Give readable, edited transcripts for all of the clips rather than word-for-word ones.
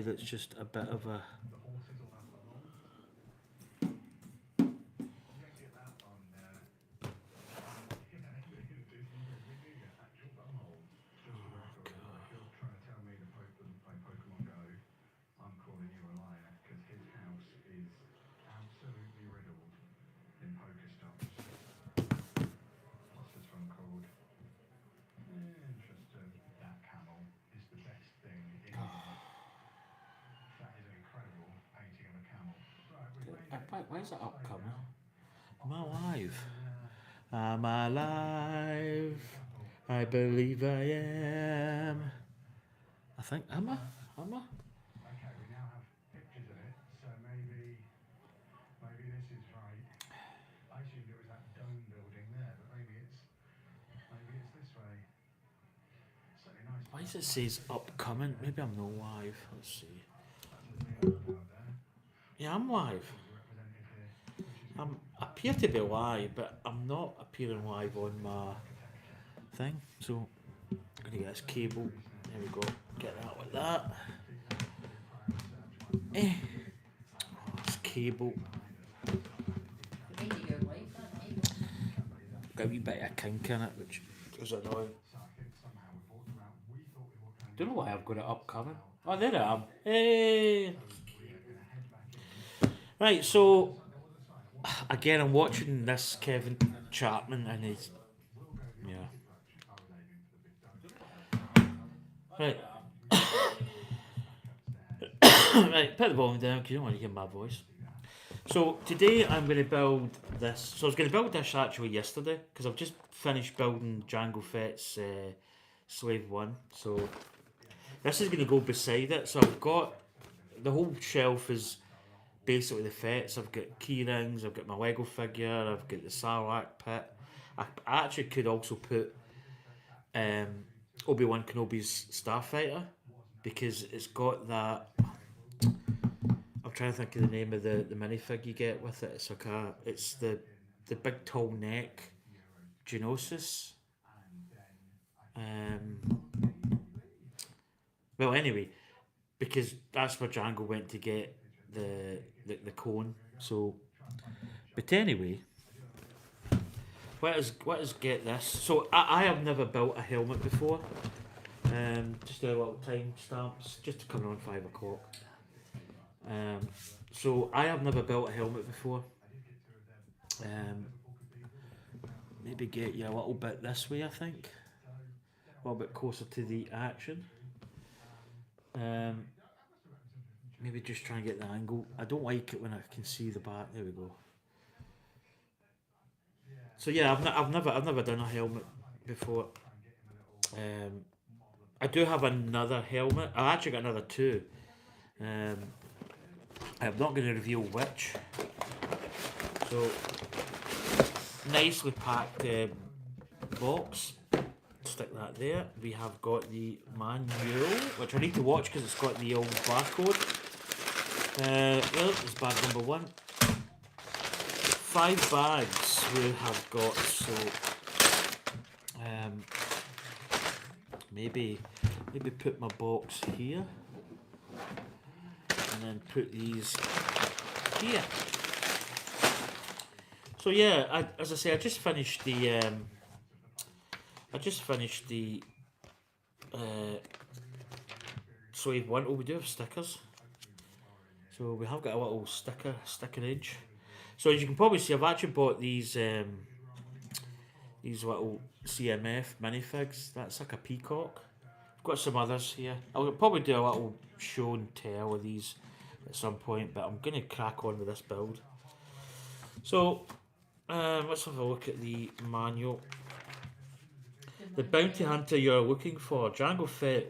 That's just a bit of a. Why is it upcoming? Am I alive? I'm alive. I believe I am. I think am I? Am I? Why does it says upcoming? Maybe I'm not live. Let's see. Yeah, I'm live. I appear to be live, but I'm not appearing live on my thing. So I'm gonna get this cable. There we go. Get that like that. Eh. This cable. Got a wee bit of kink in it, which is annoying. Don't know why I've got it upcoming. Oh, there I am. Hey. Right, so again, I'm watching this Kevin Chapman, and he's yeah. Right, right. Put the volume down because you don't want to hear my voice. So today I'm going to build this. So I was going to build this actually yesterday because I've just finished building Jango Fett's Slave One. So this is going to go beside it. So I've got the whole shelf is basically the Fetts. I've got key rings. I've got my Lego figure. I've got the Sarlacc pit. I actually could also put um, Obi-Wan Kenobi's Starfighter because it's got that. I'm trying to think of the name of the minifig you get with it. It's like it's the big tall neck Genosis. Um, well, anyway, because that's where Jango went to get the cone. So, but anyway, let us get this. So I have never built a helmet before. Just a little time stamps, just to come on 5 o'clock. Um, so I have never built a helmet before. Um, maybe get you a little bit this way, I think. A little bit closer to the action. Um, maybe just try and get the angle. I don't like it when I can see the back. There we go. So yeah, I've never done a helmet before. Um, I do have another helmet. I actually got another two. Um, I'm not going to reveal which. So nicely packed box. Stick that there. We have got the manual, which I need to watch because it's got the old barcode. Well, it's bag number one. 5 bags we have got, so um, maybe put my box here and then put these here. So yeah, as I say, I just finished the Slave One. Oh, we do have stickers. So we have got a little stickerage. So as you can probably see, I've actually bought these little CMF minifigs. That's like a peacock. I've got some others here. I'll probably do a little show and tell of these at some point, but I'm going to crack on with this build. So let's have a look at the manual. The bounty hunter you're looking for, Jango Fett,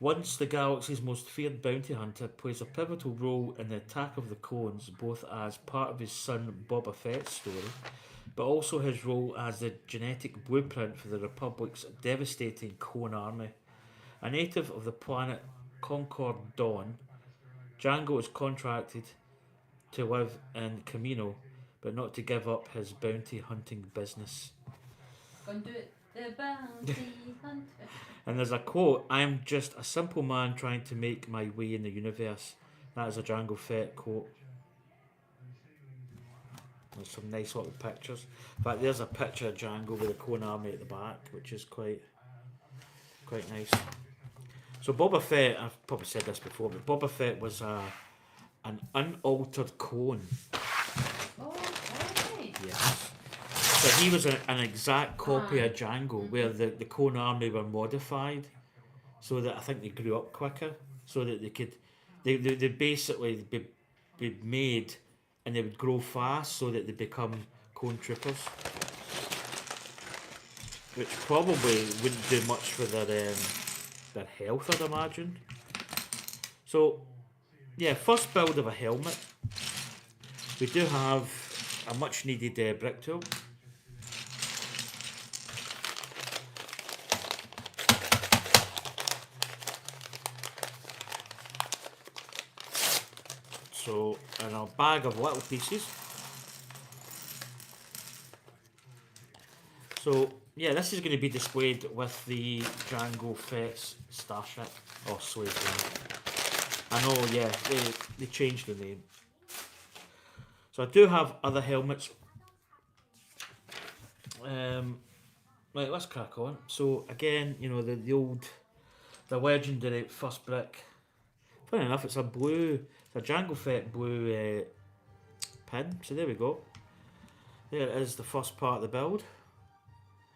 once the galaxy's most feared bounty hunter, plays a pivotal role in the attack of the clones, both as part of his son Boba Fett's story, but also his role as the genetic blueprint for the Republic's devastating clone army. A native of the planet Concord Dawn, Jango is contracted to live in Camino, but not to give up his bounty hunting business. The bounty hunter. And there's a quote: "I'm just a simple man trying to make my way in the universe." That is a Jango Fett quote. There's some nice little pictures. In fact, there's a picture of Jango with the Clone Army at the back, which is quite nice. So Boba Fett, I've probably said this before, but Boba Fett was an unaltered clone. Oh, okay. Yes. So he was an exact copy of Jango, where the Clone Army were modified, so that I think they grew up quicker, so that they could, they basically be made, and they would grow fast, so that they become clone troopers, which probably wouldn't do much for their health, I'd imagine. So yeah, first build of a helmet. We do have a much needed brick tool. So, and a bag of little pieces. So, yeah, this is going to be displayed with the Jango Fett's starship, or slave one. I know, yeah, they changed the name. So I do have other helmets. Right, let's crack on. So again, you know, the legendary first brick. Funny enough, it's a Jango Fett blue pin. So there we go. There it is, the first part of the build.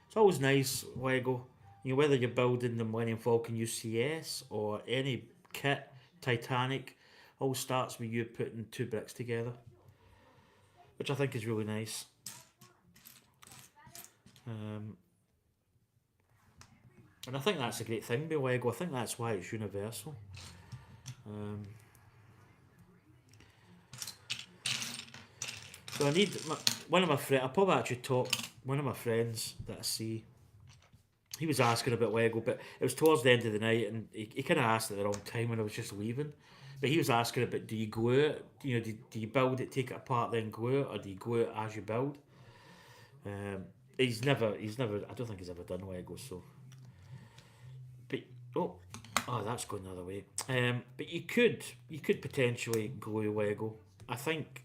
It's always nice, Lego. You know, whether you're building the Millennium Falcon UCS or any kit, Titanic, all starts with you putting 2 bricks together, which I think is really nice. And I think that's a great thing with Lego. I think that's why it's universal. So I need one of my friends. I probably actually taught one of my friends that I see. He was asking about Lego, but it was towards the end of the night, and he kind of asked at the wrong time when I was just leaving. But he was asking about, do you glue it? You know, do you build it, take it apart, then glue it, or do you glue it as you build? He's never. I don't think he's ever done Lego. So, but oh, that's going the other way. But you could potentially glue Lego. I think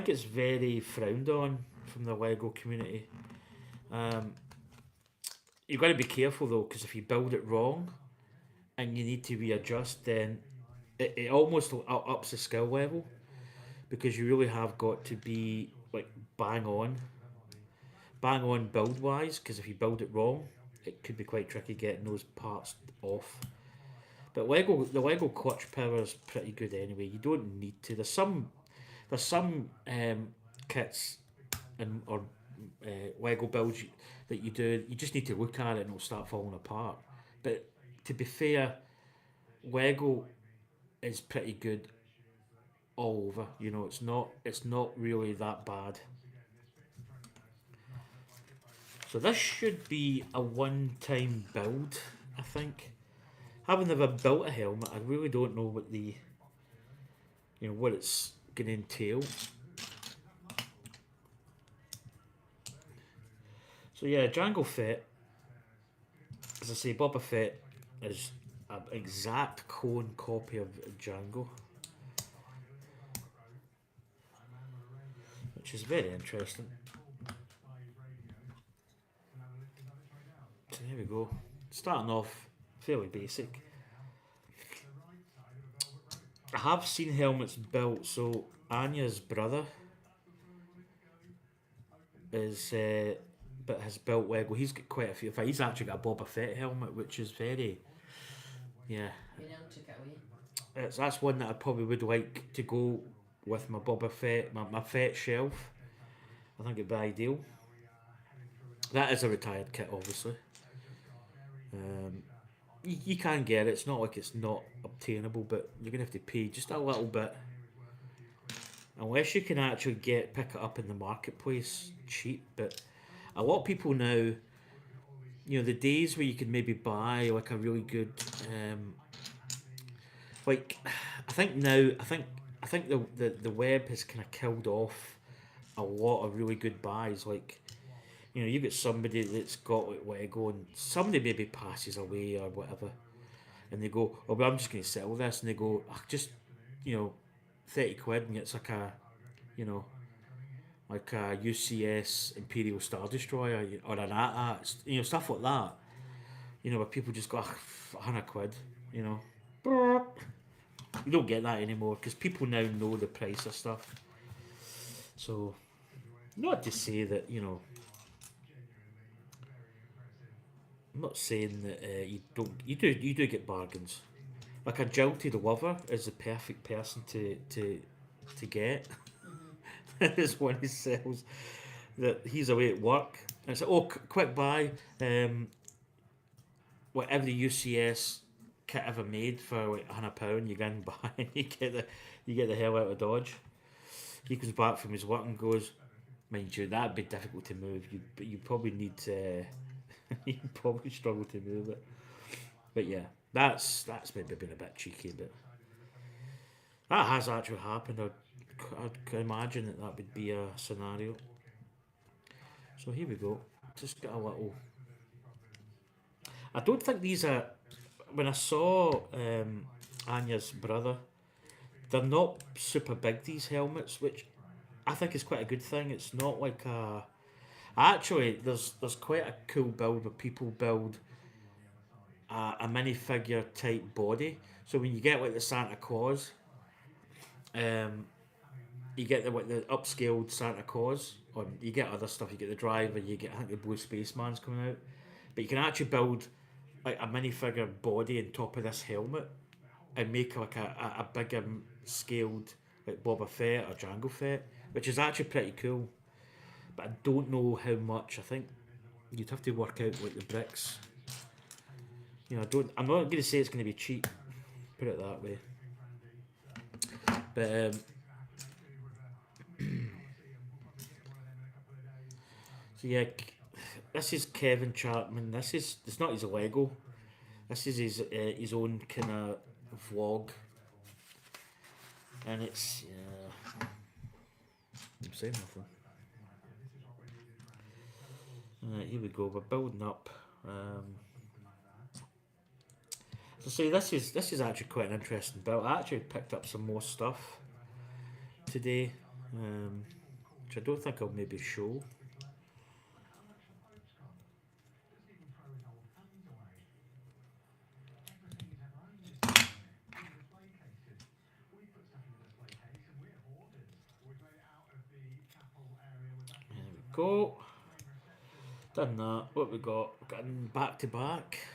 it's very frowned on from the Lego community. You've got to be careful though, because if you build it wrong and you need to readjust, then it almost ups the skill level, because you really have got to be like bang on build wise. Because if you build it wrong, it could be quite tricky getting those parts off. But the Lego clutch power is pretty good anyway. You don't need to. There's some kits or Lego builds that you do. You just need to look at it and it'll start falling apart. But to be fair, Lego is pretty good all over. You know, it's not really that bad. So this should be a one-time build, I think. Having never built a helmet, I really don't know what it's going to entail. So yeah, Jango Fett, as I say, Boba Fett is an exact clone copy of Jango, which is very interesting. So here we go. Starting off fairly basic. I have seen helmets built. So Anya's brother is, but has built Lego. He's got quite a few. In fact, he's actually got a Boba Fett helmet, which is very, yeah. That's one that I probably would like to go with my Boba Fett, my Fett shelf. I think it'd be ideal. That is a retired kit, obviously. You can get it. It's not like it's not obtainable, but you're gonna have to pay just a little bit. Unless you can actually pick it up in the marketplace cheap. But a lot of people now, the days where you can maybe buy like a really good, like I think now I think the web has kind of killed off a lot of really good buys. Like You know, you get somebody that's got like Lego, and somebody maybe passes away or whatever, and they go, "Oh, well, I'm just going to sell this," and they go, just, you know, 30 quid, and it's like a, you know, like a UCS Imperial Star Destroyer or an AT-AT, you know, stuff like that. You know, where people just go, 100 quid, you know. You don't get that anymore because people now know the price of stuff. So, not to say that, you know, I'm not saying that you don't. You do get bargains. Like a jilted lover is the perfect person to get. Is when he sells that he's away at work. And it's like, oh, quick buy, whatever the UCS kit ever made for like £100, you go and buy, and you get the hell out of Dodge. He comes back from his work and goes, mind you, that'd be difficult to move. But you probably need to, you probably struggle to move it. But yeah, that's maybe been a bit cheeky, but that has actually happened. I'd imagine that would be a scenario. So here we go. Just got a little. I don't think these are. When I saw Anya's brother, they're not super big. These helmets, which I think is quite a good thing. It's not like a. Actually, there's quite a cool build where people build a minifigure type body. So when you get like the Santa Claus, um, you get the upscaled Santa Claus, or you get other stuff. You get the driver, you get I think the blue spaceman's coming out, but you can actually build like a minifigure body on top of this helmet and make like a bigger scaled like Boba Fett or Jango Fett, which is actually pretty cool. But I don't know how much. I think you'd have to work out like the bricks. You know, I don't. I'm not going to say it's going to be cheap. Put it that way. But so yeah, this is Kevin Chapman. It's not his Lego. This is his own kind of vlog, and it's I'm saying nothing. Here we go. We're building up. So see, this is actually quite an interesting build. I actually picked up some more stuff today, which I don't think I'll maybe show. There we go. Done that. What we got? We've got back to back.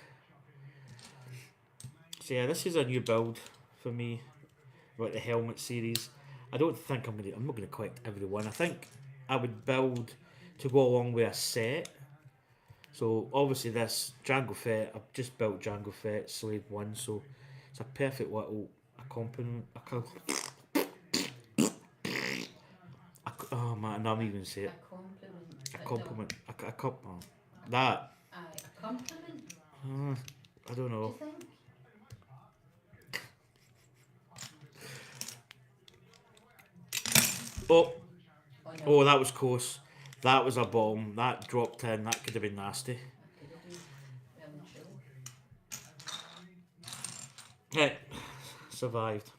So yeah, this is a new build for me, like the helmet series. I'm not gonna collect every one. I think I would build to go along with a set. So obviously this Jango Fett, I've just built Jango Fett Slave 1, so it's a perfect little accompaniment. Oh man, I'm even say it. A A compliment. compliment. A compliment. That. A compliment, I don't do know. you think? Oh, Oh no. oh, that was close. That was a bomb. That dropped in. That could have been nasty. That could have been well and truly. Yeah, survived.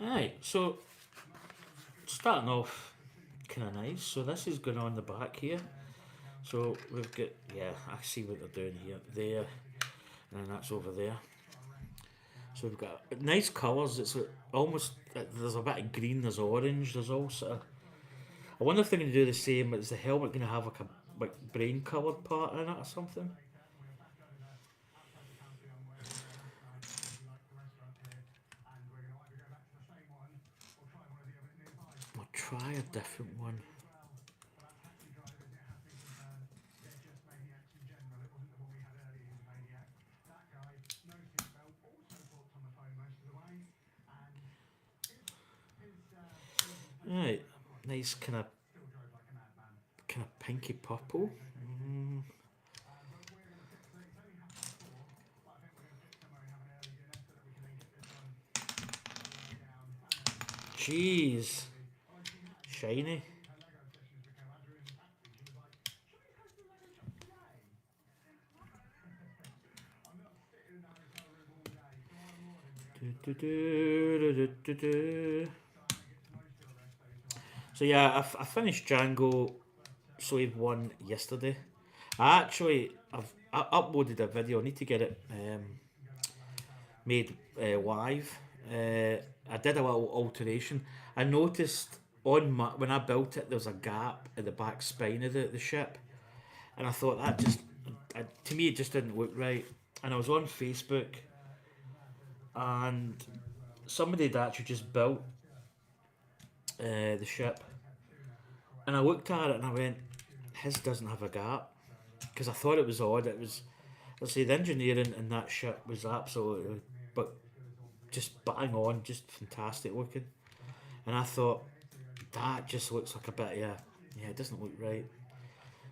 Alright, so starting off kind of nice. So this is going on the back here. So we've got, yeah, I see what they're doing here. There, and then that's over there. So we've got nice colours. It's almost, there's a bit of green, there's orange, there's all sort of. I wonder if they're going to do the same. Is the helmet going to have like a brain coloured part in it or something? I'll try a different one. Right, nice kind of pinky purple. Jeez. Shiny. So yeah, I finished Jango Slave 1 yesterday. I uploaded a video. I need to get it made live. I did a little alteration. I noticed when I built it, there was a gap in the back spine of the ship, and I thought that to me it just didn't look right. And I was on Facebook, and somebody had actually just built the ship, and I looked at it and I went, his doesn't have a gap, because I thought it was odd. It was, let's say, the engineering in that ship was absolutely, but just bang on, just fantastic looking. And I thought that just looks like a bit, yeah, it doesn't look right.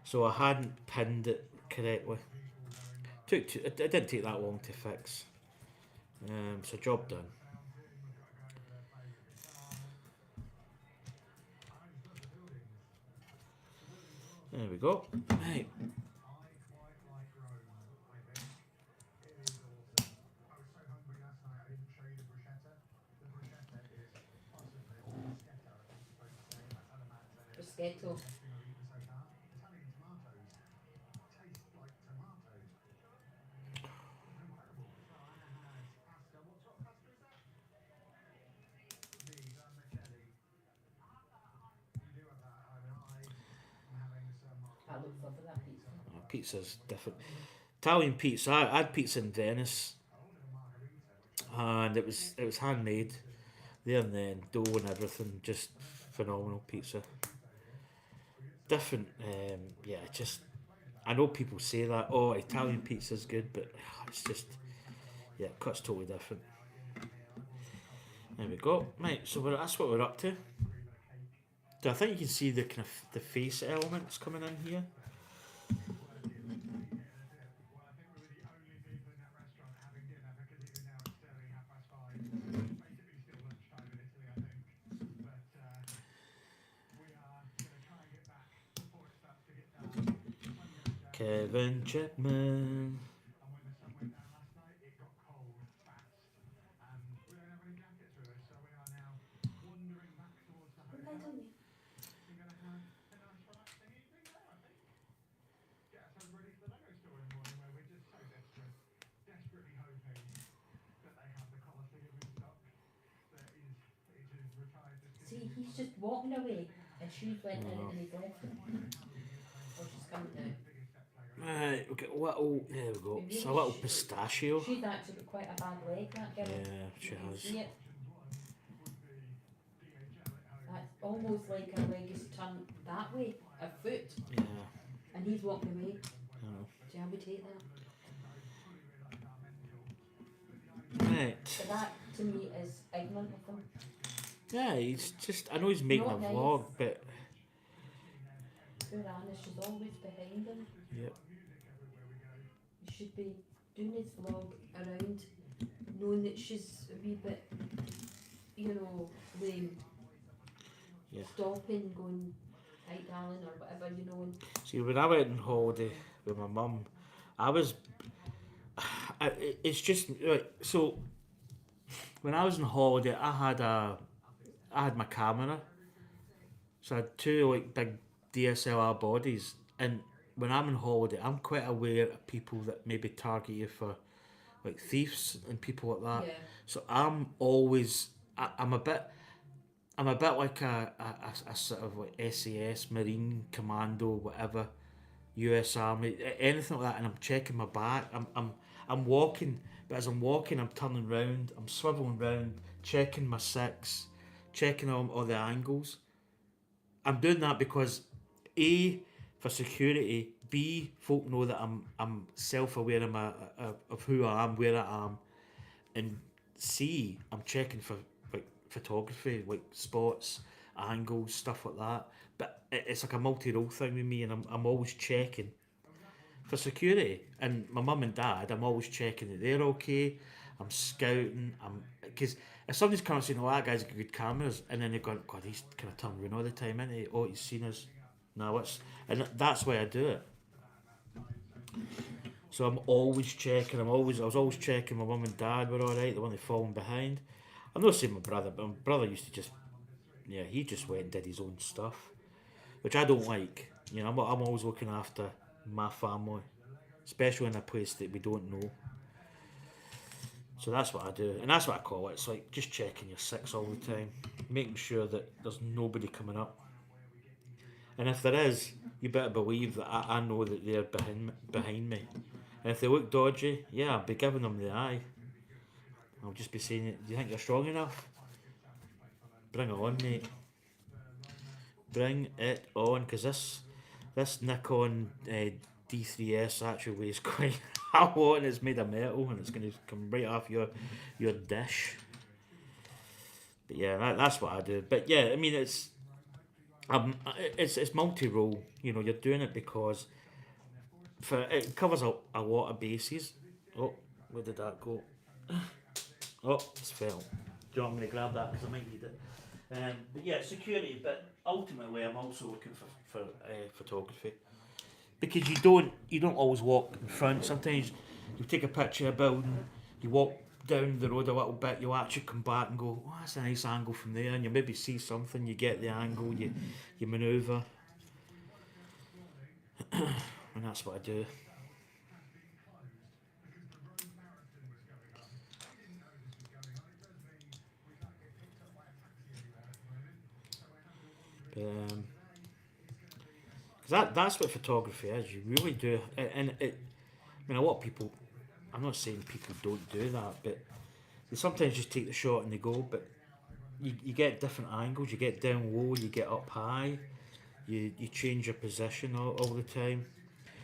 So I hadn't pinned it correctly. It didn't take that long to fix. So job done. There we go. Right. Bruschetto. I look for that pizza. Oh, pizza's different. Italian pizza. I had pizza in Venice, and it was handmade there and then, dough and everything, just phenomenal pizza. Different, yeah. Just I know people say that, oh, Italian pizza's good, but it's just, yeah, it cuts totally different. There we go. Right, so that's what we're up to. Do I think you can see the kind of the face elements coming in here? Kevin Chipman. Why don't you? See, he's just walking away, and she's went in and he's left him. Or she's coming down. Right, we get a little. There we go. It's a little pistachio. She's actually got quite a bad leg, that girl. Yeah, she You can has. see it. That's almost like her leg is turned that way, a foot, Yeah. and he's walking away. I know. Do you have to take that? Right. But that, to me, is ignorant of him. Yeah, he's just. I know he's making Not a nice. vlog, but Poor Anna, she's always behind him. yep. He should be doing his vlog around, knowing that she's a wee bit, lame. Yeah. Stopping, going, hi darling, or whatever, and See, when I went on holiday with my mum, I was. It's just like so. When I was on holiday, I had my camera, so I had two like big DSLR bodies, and when I'm on holiday, I'm quite aware of people that maybe target you for like thieves and people like that. yeah. So I'm always I'm a bit like a sort of like SAS, Marine Commando, whatever, US Army, anything like that, and I'm checking my back. I'm walking, but as I'm walking, I'm turning round, I'm swiveling round, checking my six, checking all the angles. I'm doing that because A, for security, B, folk know that I'm self aware of who I am, where I am, and C, I'm checking for like photography, like spots, angles, stuff like that. But it's like a multi role thing with me, and I'm always checking for security. And my mum and dad, I'm always checking that they're okay. I'm scouting. Because if somebody's kind of saying, "Oh, that guy's got good cameras," and then they're going, "God, he's kind of turning around all the time, isn't he? Oh, he's seen us." No, and that's why I do it. So I'm always checking. I was always checking my mum and dad were all right. They weren't falling behind. I'm not saying my brother, but my brother used to just, yeah, he just went and did his own stuff, which I don't like. You know, I'm always looking after my family, especially in a place that we don't know. So that's what I do, and that's what I call it. It's like just checking your six all the time, making sure that there's nobody coming up. And if there is, you better believe that I know that they're behind me. And if they look dodgy, yeah, I'll be giving them the eye. I'll just be saying, "Do you think you're strong enough? Bring it on, mate. Bring it on." Because this Nikon D3S actually weighs quite a lot, and it's made of metal, and it's going to come right off your dish. But yeah, that's what I do. But yeah, I mean, it's multi-role. You know, you're doing it because it covers a lot of bases. Oh, where did that go? Oh, it's fell. Do you want me to grab that because I might need it? But yeah, security. But ultimately, I'm also looking for photography because you don't always walk in front. Sometimes you take a picture of a building, you walk down the road a little bit, you'll actually come back and go, "Oh, that's a nice angle from there," and you maybe see something, you get the angle, you manoeuvre, and that's what I do. But, 'cause that's what photography is. You really do, and I mean, a lot of people. I'm not saying people don't do that, but they sometimes just take the shot and they go. But you get different angles. You get down low. You get up high. You change your position all the time.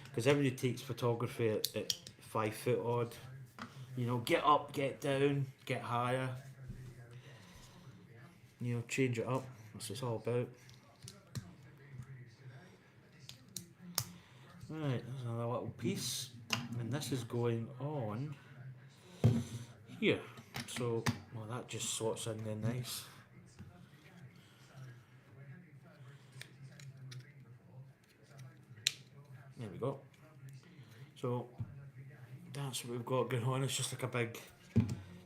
Because everybody takes photography at 5 foot odd. You know, get up, get down, get higher. You know, change it up. That's what it's all about. Right, there's another little piece, and this is going on here. So, well, that just slots in there nice. There we go. So that's what we've got going on. It's just like a big.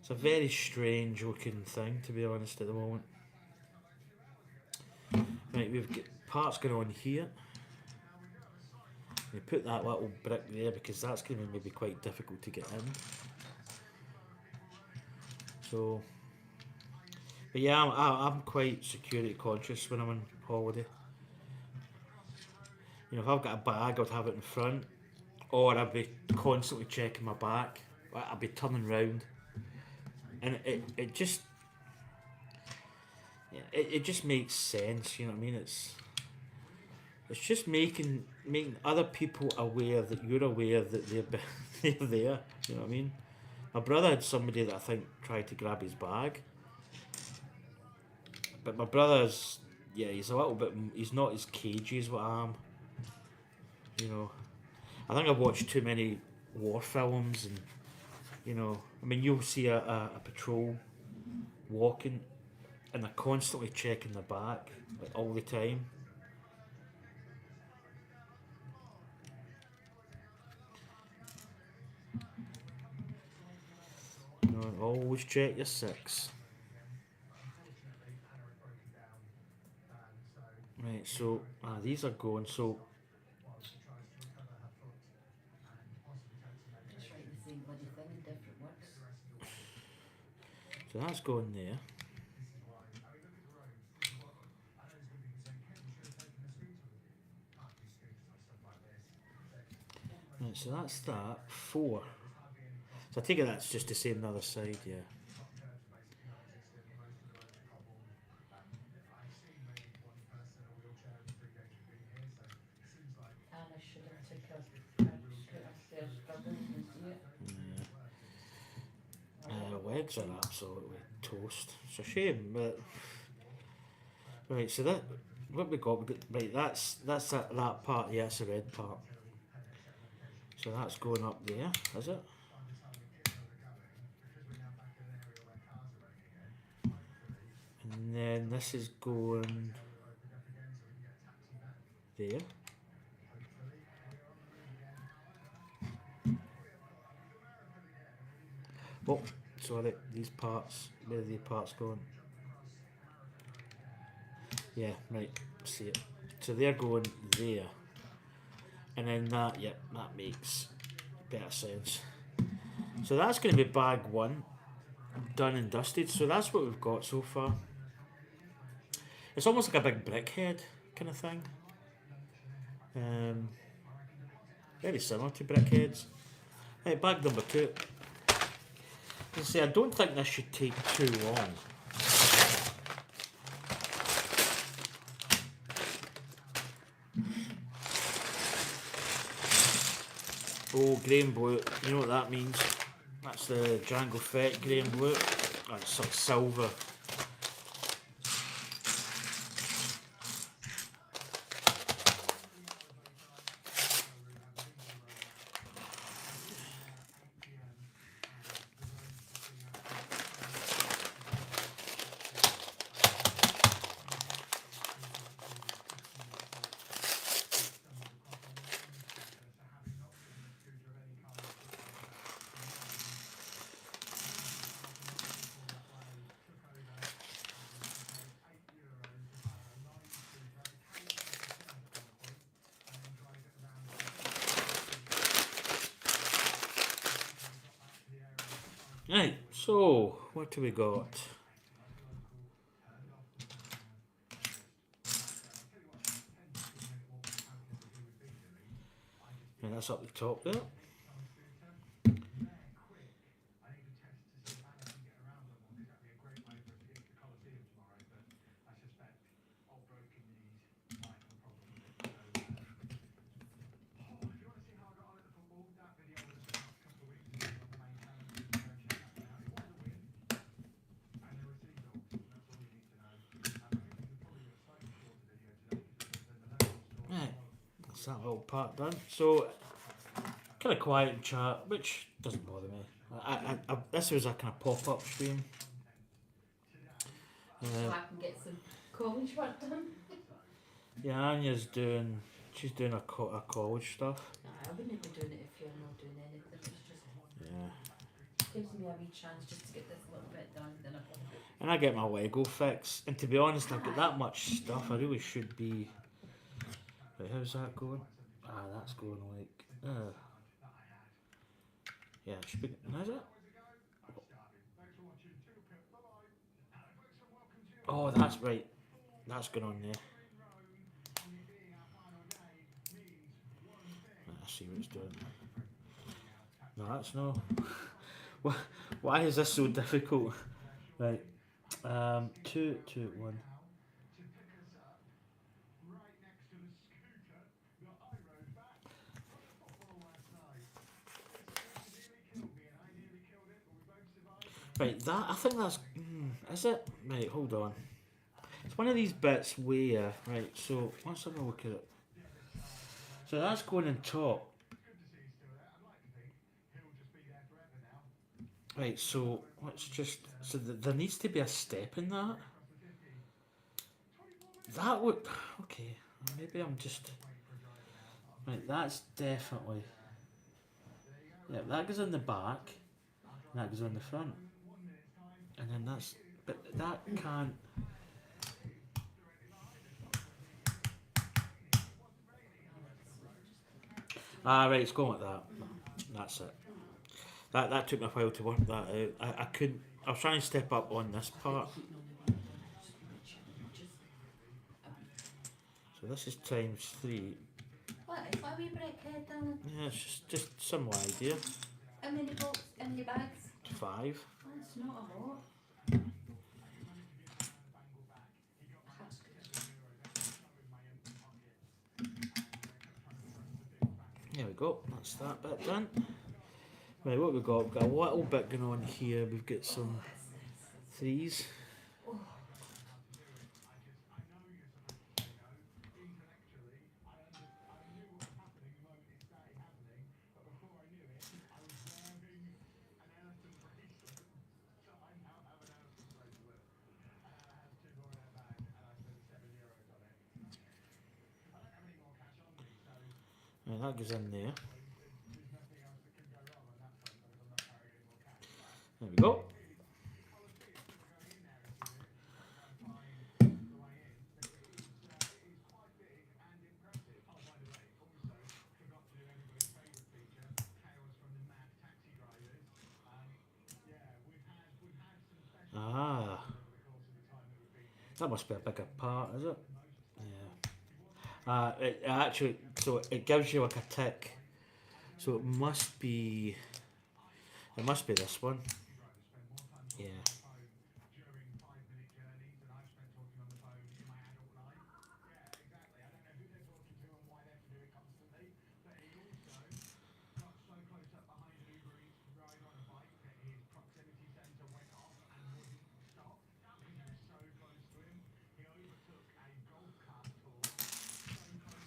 It's a very strange looking thing, to be honest, at the moment. Right, we've got parts going on here. We put that little brick there because that's going to be maybe quite difficult to get in. So, but yeah, I'm quite security conscious when I'm on holiday. You know, if I've got a bag, I'd have it in front, or I'd be constantly checking my back. I'd be turning round, and it just yeah, it just makes sense. You know what I mean? It's just making other people aware that you're aware that they're there. You know what I mean? My brother had somebody that I think tried to grab his bag, but my brother's yeah, he's a little bit. He's not as cagey as what I am. You know, I think I've watched too many war films, and you know, I mean, you'll see a patrol walking, and they're constantly checking the back like, all the time. You know, always check your six. Right, so these are going. So Just write the same bloody thing in different words. that's going there. Right, so that's that. 4. So I take it that's just the same the other side, yeah. Anna should have took her scooter. They're struggling to see it. Legs are absolutely toast. It's a shame, but right. So that what we got right. That's that part. Yeah, it's the red part. So that's going up there, is it? And then this is going there. Oh, sorry, these parts, where are the parts going? Yeah, right, see it. So they're going there. And then that, yep, that makes better sense. So that's going to be bag one, done and dusted. So that's what we've got so far. It's almost like a big brickhead kind of thing. Very similar to brickheads. Right, bag number two. As I say, I don't think this should take too long. Oh, grey and blue. You know what that means? That's the Jango Fett grey and blue. Oh, it's sort of silver. Right, so what do we got? And that's up the top there. Right, that's that little part done. So, kind of quiet and chat, which doesn't bother me. This was a kind of pop-up stream. So I can get some college work done. Yeah, Anya's doing. She's doing a college stuff. I wouldn't be doing it if you're not doing anything. It's just gives me a wee chance just to get this little bit done. Then I've got to go. And I get my Lego fix. And to be honest, I've got that much stuff. I really should be. Right, how's that going? Ah, that's going like. Yeah, it should be. Is it? Oh, that's right. That's going on there. I see what it's doing. No, that's no. Why is this so difficult? Right. 2, 2, 1. Right, that I think that's. Is it? Right, hold on. It's one of these bits where. Right, so let's have a look at it. So that's going on top. Right, so let's just. So there needs to be a step in that. That would. Okay, maybe I'm just. Right, that's definitely. Yeah, that goes in the back, and that goes on the front. And then that's. But that can't. Ah, right, it's going like that. That's it. That took me a while to work that out. I couldn't. I was trying to step up on this part. So this is times 3. What? Is that a wee brickhead, darling? Yeah, it's just some idea. How many box? How many bags? 5. That's not a lot. That's good. There we go. That's that bit done. Right, what we got? We've got a little bit going on here. We've got some 3s. Right, that goes in there. There we go. Ah, that must be a bigger part, is it? Yeah. It actually, so it gives you like a tick. So it must be this one. Yeah.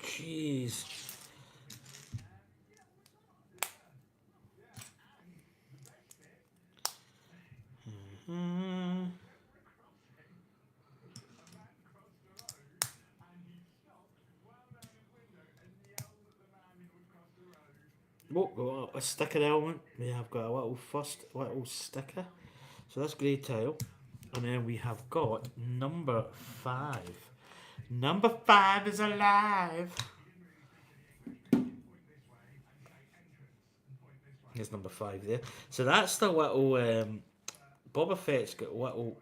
Jeez. Mm. Oh, got a sticker element. We have got a little first little sticker. So that's grey tile. And then we have got number 5. Number 5 is alive. There's number 5 there. So that's the little Boba Fett's got little.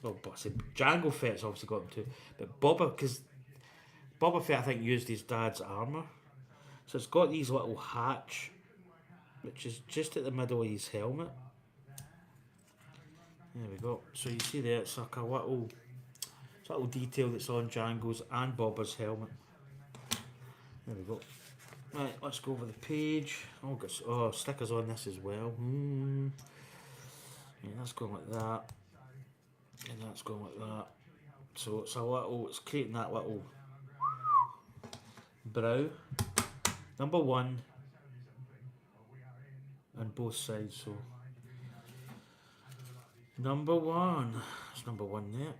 Well, I say Jango Fett's obviously got them too, but because Boba Fett I think used his dad's armor, so it's got these little hatch, which is just at the middle of his helmet. There we go. So you see there, it's like it's a little detail that's on Jango's and Boba's helmet. There we go. Right, let's go over the page. Oh, stickers on this as well. Yeah, that's going like that, and that's going like that. So it's creating that little brow. Number 1 on both sides. So number 1. It's number 1 there.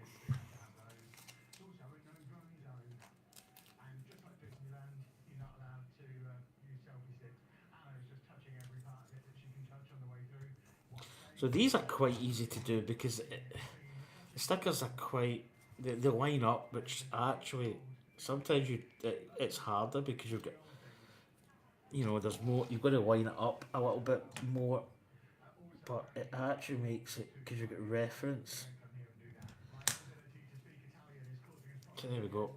So these are quite easy to do because the stickers are they line up, which actually sometimes it's harder because there's more, you've got to line it up a little bit more, but it actually makes it because you've got reference. So there we go.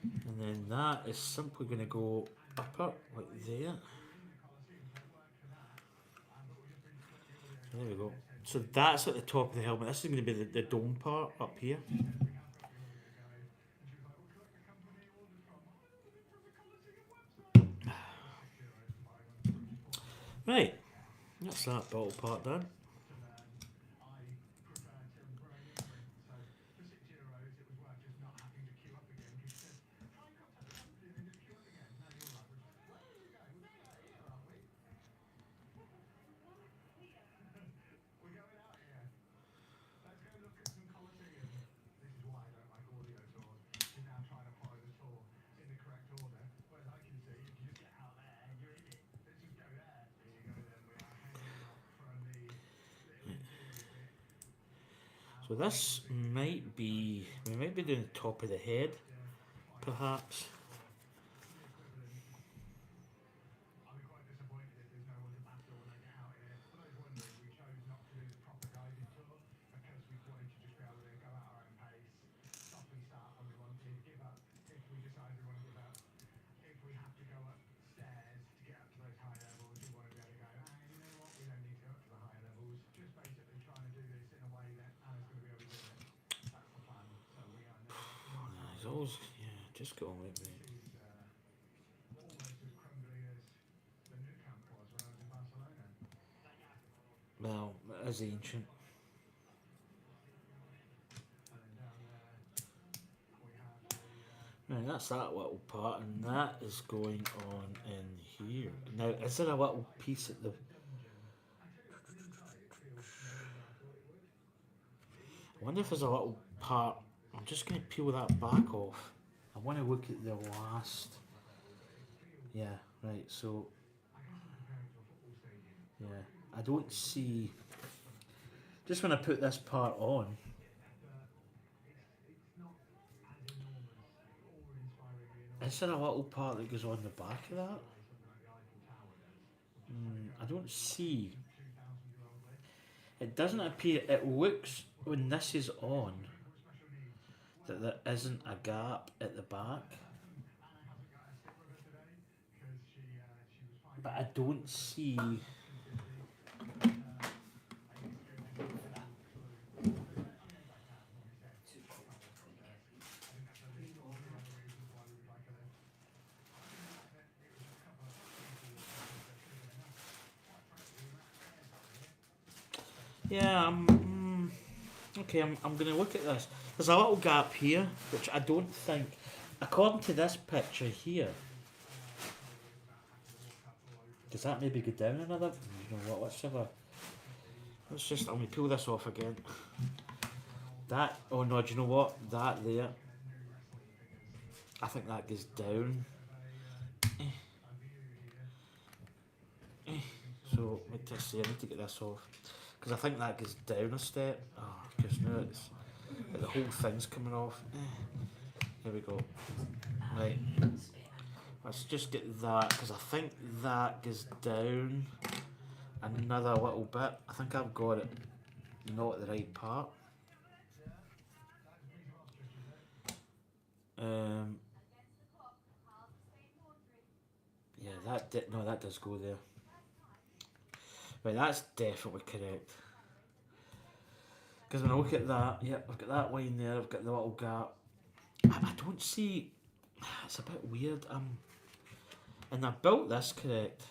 And then that is simply going to go upper like there. There we go. So that's at the top of the helmet. This is going to be the dome part up here. Right, that's that bottle part done. So this we might be doing the top of the head, perhaps. He's always, yeah, just go on with me. Well, it is ancient. Right, that's that little part, and that is going on in here. Now, is there a little piece at the... I wonder if there's a little part I'm just going to peel that back off. I want to look at the last. Yeah, right, so. Yeah, I don't see. Just when I put this part on. Is there a little part that goes on the back of that? I don't see. It doesn't appear. It looks when this is on that there isn't a gap at the back. But I don't see. Yeah, okay, I'm going to look at this. There's a little gap here, which I don't think, according to this picture here, does that maybe go down another? You know what? Let's just. I'm going to peel this off again. That. Oh no! Do you know what? That there. I think that goes down. So let me just see. I need to get this off because I think that goes down a step. Oh, because now it's the whole thing's coming off. Here we go. Right. Let's just get that because I think that goes down another little bit. I think I've got it not the right part. Yeah, that does go there. Right, that's definitely correct. Because when I look at that, yep, I've got that line there. I've got the little gap. I don't see. It's a bit weird. And I built this correct.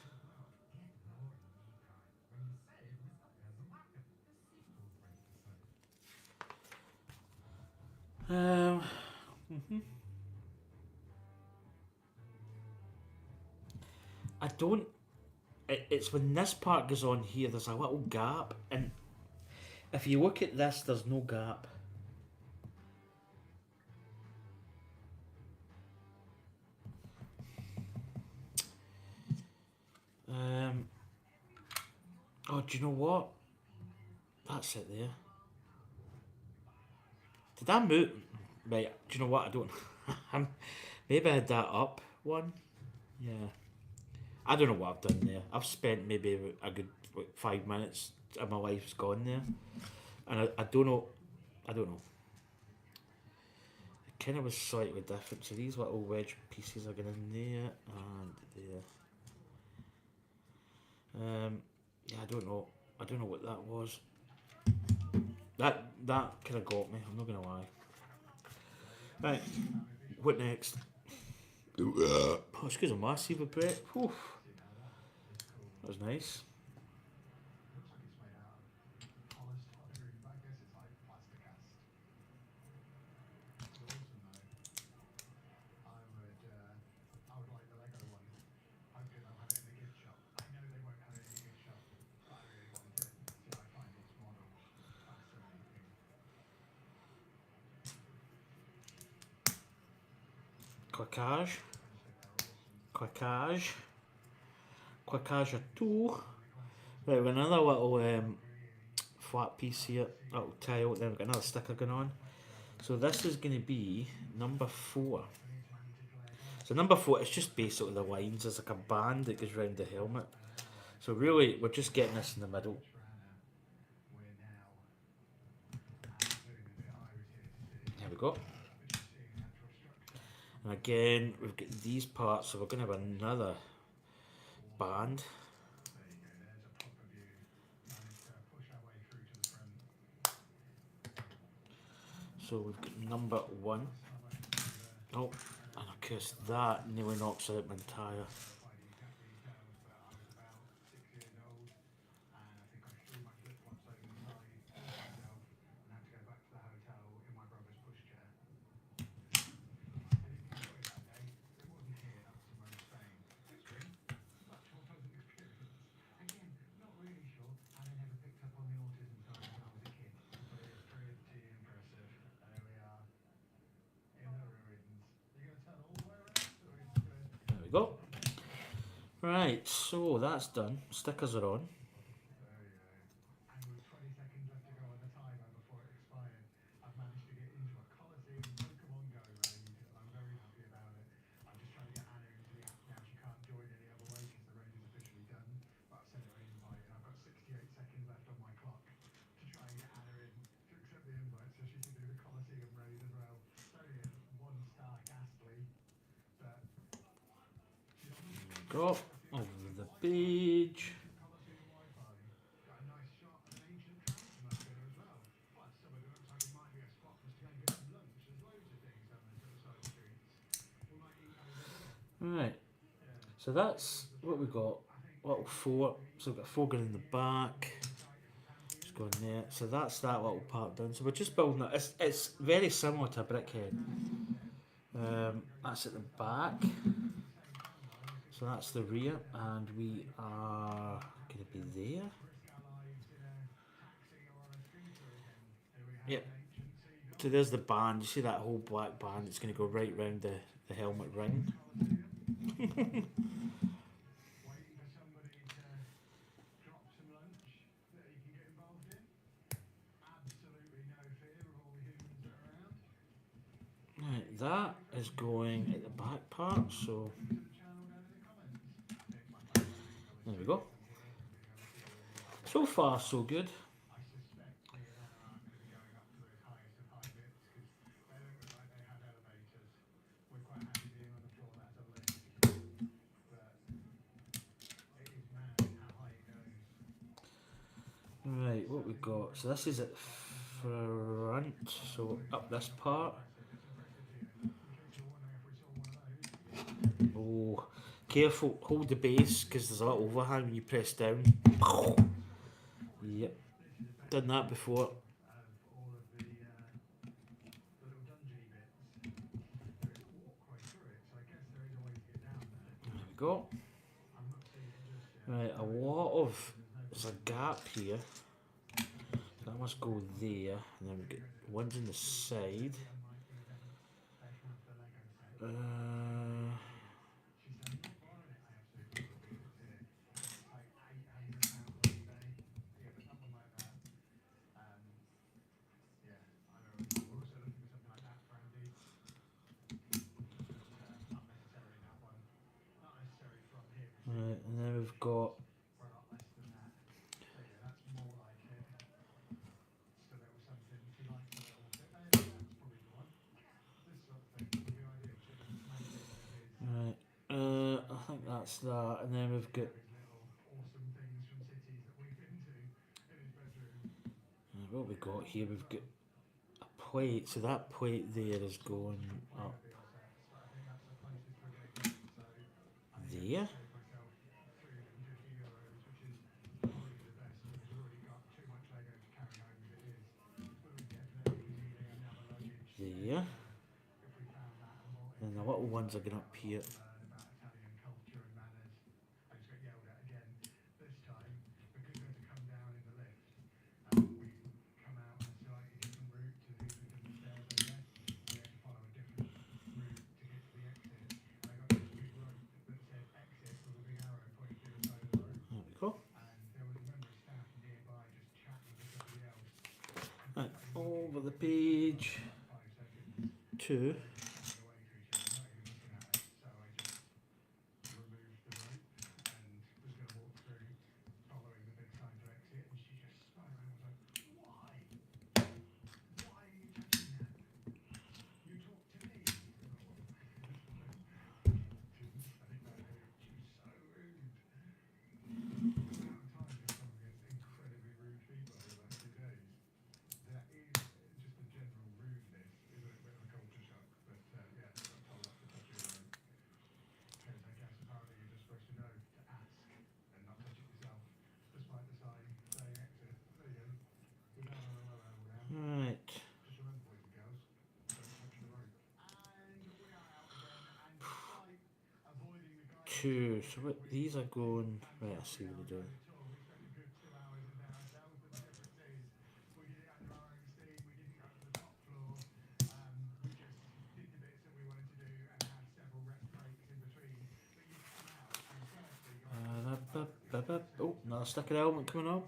I don't. It's when this part goes on here. There's a little gap, and if you look at this, there's no gap. Oh, do you know what? That's it there. Did I move? Right, do you know what? I don't. Maybe I had that up one. Yeah. I don't know what I've done there. I've spent maybe a good 5 minutes of my life's gone there. And I don't know. I don't know. It kind of was slightly different. So these little wedge pieces are going in there and there. Yeah, I don't know. I don't know what that was. That kind of got me. I'm not going to lie. Right. What next? Oh, excuse me, massive breath. Whew. That was nice. Clickage. Clickage. Clickage 2. Right, we've got another little flat piece here, little tile, then we've got another sticker going on. So this is going to be number 4. So number 4, it's just basically the lines. There's like a band that goes round the helmet. So really, we're just getting this in the middle. There we go. And again, we've got these parts, so we're going to have another band. So we've got number 1. Oh, and of course that nearly knocks out my tyre. go. Right, so that's done. Stickers are on. Go over the page. Right, so that's what we got. Little four. So we've got four going in the back. Just going there. So that's that little part done. So we're just building it. It's very similar to a brickhead. That's at the back. So that's the rear, and we are going to be there. Yep. So there's the band. You see that whole black band? It's going to go right round the helmet ring. Right, that is going at the back part, so there we go. So far, so good. Right, what we got? So this is at front, so up this part. Oh, careful, hold the base because there's a little overhang when you press down. Yep, done that before. There we go. Right, a lot of, there's a gap here. That must go there, and then we get ones on the side. Right, and then we've got right, I think that's that, and then we've got what have we got here? We've got a plate, so that plate there is going up there. There. And the little ones are going up here. There we go. Right, over the page to right. Two. So what, these are going. Right, I see what they're doing. another sticker element coming up.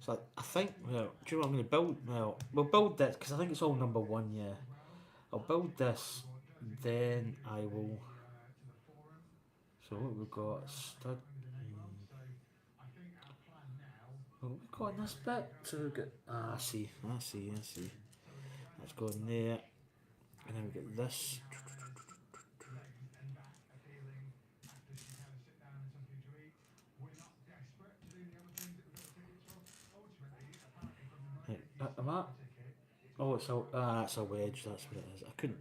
So I think, well, do you know what I'm going to build? Well, we'll build this because I think it's all number 1. Yeah, I'll build this, then I will. So what we've got stud. What we've got in this bit. So we've got. I see. Let's go in there, and then we get this. Right, am I? Oh, it's a that's a wedge. That's what it is. I couldn't.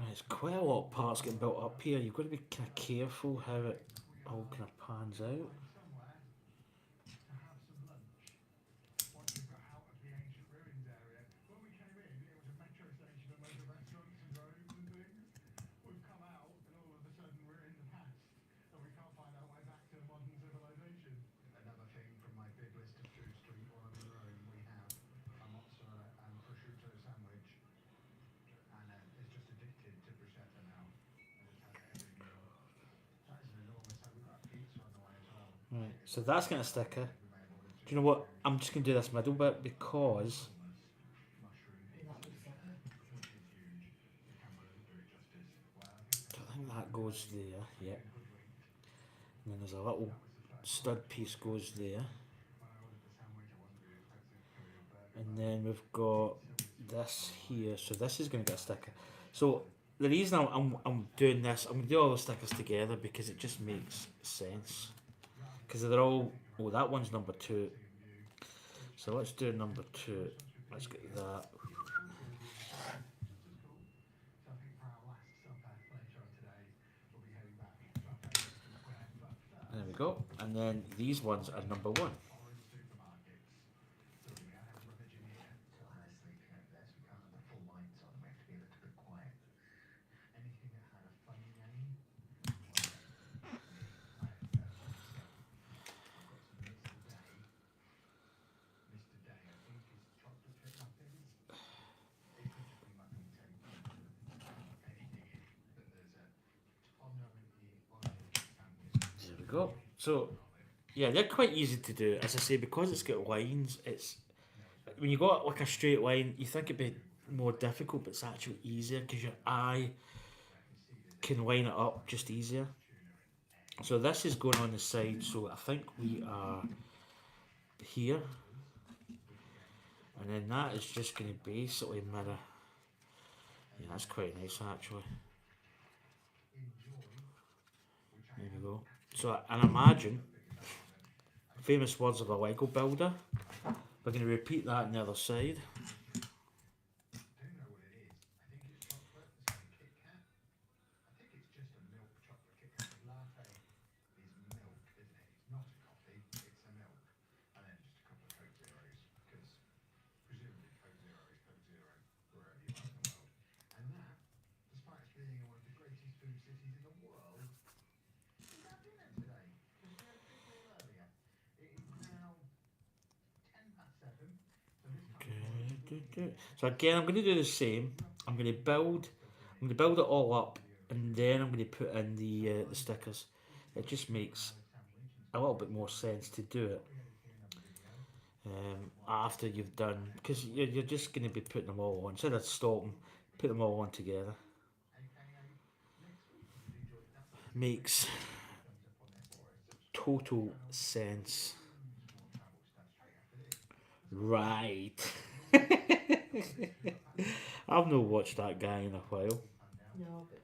There's quite a lot of parts getting built up here. You've got to be kind of careful how it all kind of pans out. Right, so that's going to sticker. Do you know what? I'm just going to do this middle bit because I think that goes there. Yeah. And then there's a little stud piece goes there. And then we've got this here. So this is going to get a sticker. So the reason I'm doing this, I'm going to do all the stickers together because it just makes sense. Because they're all, oh, that one's number 2. So let's do number 2. Let's get that. There we go. And then these ones are number 1. There we go. So yeah, they're quite easy to do. As I say, because it's got lines, it's when you got like a straight line, you think it'd be more difficult, but it's actually easier because your eye can line it up just easier. So this is going on the side, so I think we are here, and then that is just going to basically mirror. Yeah, that's quite nice actually. There we go. So, and imagine, famous words of a Lego builder, we're going to repeat that on the other side. So again, I'm going to do the same. I'm going to build it all up, and then I'm going to put in the stickers. It just makes a little bit more sense to do it after you've done, because you're just going to be putting them all on instead of stopping. Put them all on together. Makes total sense. Right. I've not watched that guy in a while. No, but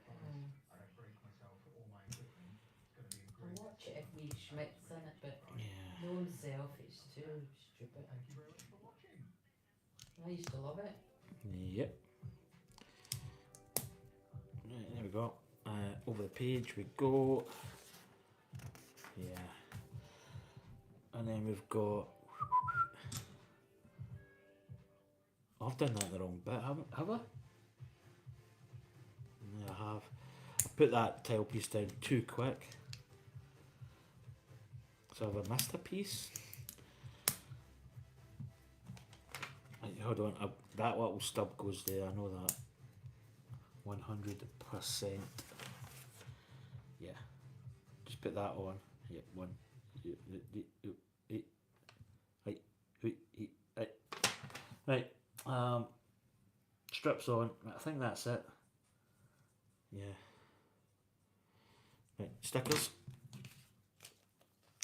I'll watch it if we Schmidt's in it, but Yeah. know himself, it's too stupid. I used to love it. Yep. Right, there we go. Over the page we go. Yeah. And then we've got. I've done that the wrong bit, have I? Yeah, I have. I put that tile piece down too quick. So have I missed a piece? Hold on, that little stub goes there, I know that. 100%. Yeah. Just put that on. Yeah, one. Right. Strips on. I think that's it. Yeah. Right. Stickers.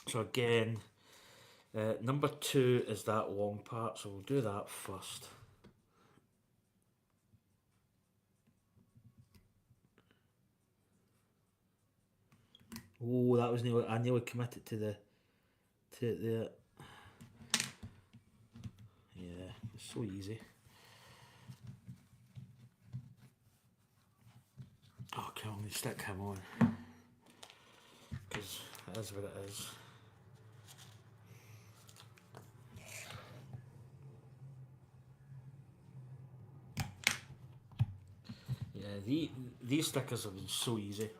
So again, number 2 is that long part, so we'll do that first. Oh, that was nearly. I nearly committed to the. Yeah, it's so easy. Oh, okay, I'm going to stick him on. Because it is what it is. Yeah, these stickers have been so easy.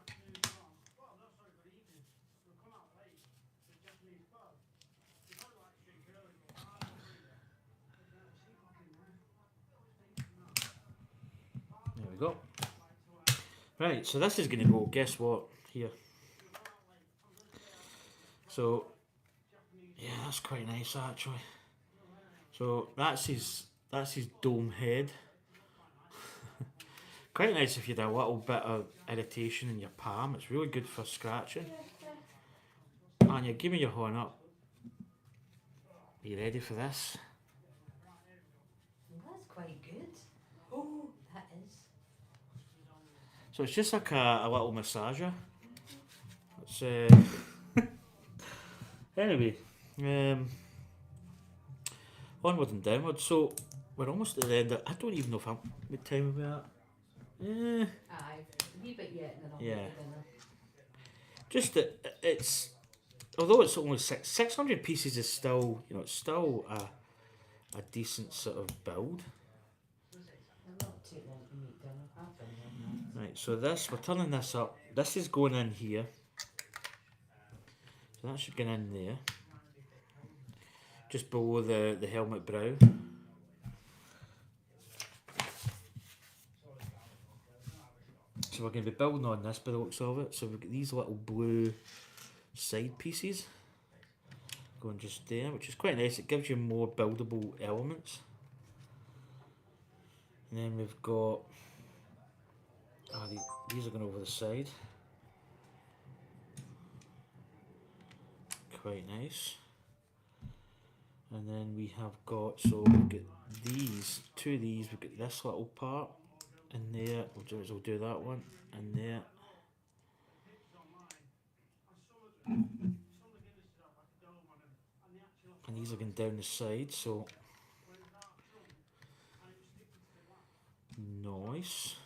There we go. Right, so this is going to go, guess what, here. So, yeah, that's quite nice actually. So that's his dome head. Quite nice if you had a little bit of irritation in your palm. It's really good for scratching. And you give me your horn up. Are you ready for this? Well, that's quite good. Oh, that is. So it's just like a little massager. It's anyway, onward and downward. So we're almost at the end. I don't even know if I'm what time are we at. Aye, a wee bit yet, and then I'll Yeah. make the dinner. Just that it's, although it's only 600 pieces is still, it's still a decent sort of build. It'll not take long to make dinner. I've done that. Right, so we're turning this up. This is going in here. So that should go in there. Just below the helmet brow. So we're going to be building on this by the looks of it. So we've got these little blue side pieces going just there, which is quite nice. It gives you more buildable elements. And then we've got, these are going over the side. Quite nice. And then we have got, so we've got two of these, we've got this little part in there. We'll do that one in there. And these are going down the side, so nice.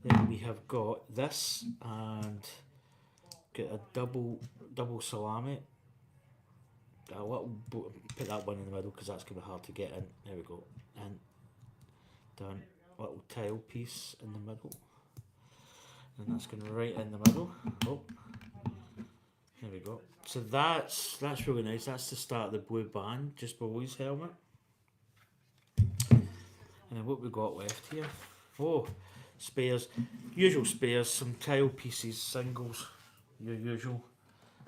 Then we have got this and get a double salami. Put that one in the middle because that's going to be hard to get in. There we go. And done. Little tile piece in the middle. And that's going right in the middle. Oh. There we go. So that's really nice. That's the start of the blue band just below his helmet. And then what we got left here? Oh, spares. Usual spares, some tile pieces, singles, your usual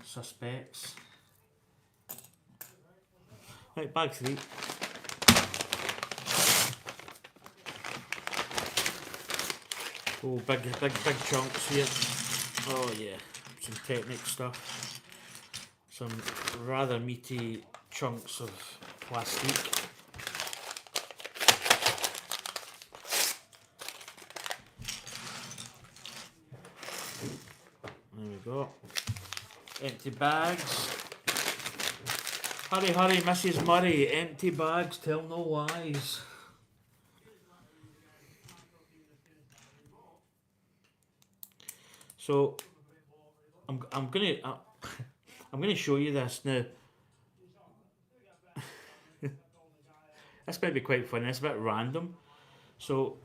suspects. Right, bag 3. Oh, big chunks here. Oh yeah, some Technic stuff. Some rather meaty chunks of plastic. There we go. Empty bags. Hurry, hurry, Mrs. Murray. Empty bags tell no lies. So I'm gonna show you this now. This might be quite funny. It's a bit random. So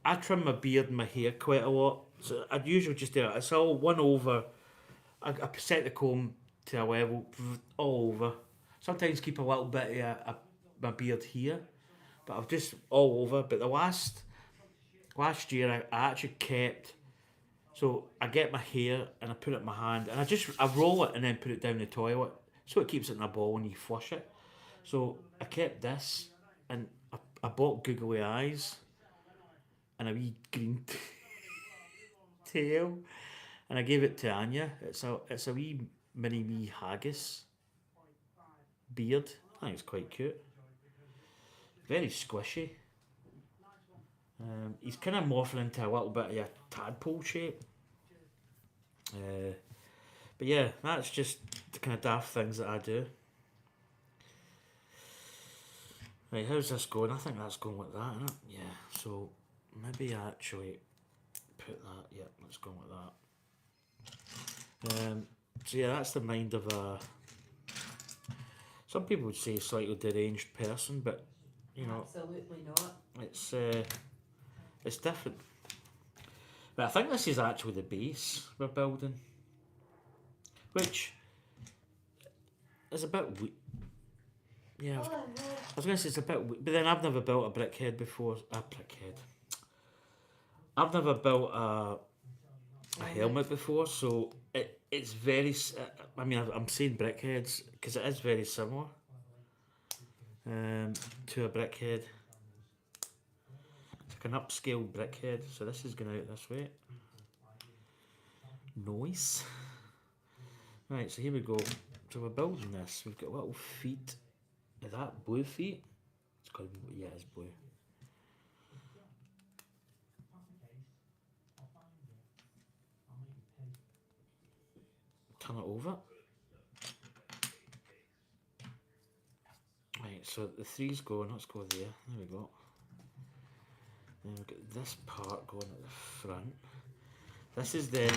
I trim my beard and my hair quite a lot. So I'd usually just do it. It's all one over. I set the comb to a level all over. Sometimes keep a little bit of my beard here, but I've just all over. But the last last year I actually kept. So I get my hair and I put it in my hand and I roll it and then put it down the toilet so it keeps it in a ball when you flush it. So I kept this and I bought googly eyes and a wee green tail and I gave it to Anya. It's a wee haggis beard. I think it's quite cute. Very squishy. He's kind of morphing into a little bit of a tadpole shape. But yeah, that's just the kind of daft things that I do. Right, how's this going? I think that's going like that, isn't it? Yeah, so maybe actually put that, yeah, let's go like that. So yeah, that's the mind of a, some people would say slightly deranged person, but you know, Absolutely not. It's different. But I think this is actually the base we're building, which is a bit yeah, I was going to say it's a bit but then I've never built a brickhead before. A brickhead. I've never built a helmet before, so it's very. I mean, I'm saying brickheads because it is very similar to a brickhead. It's like an upscale brickhead. So this is going out this way. Nice. Right, so here we go. So we're building this. We've got little feet. Is that blue feet? It's got to be, yeah, it's blue. Turn it over. Right, so the three's going. Let's go there. There we go. Then we've got this part going at the front. This is then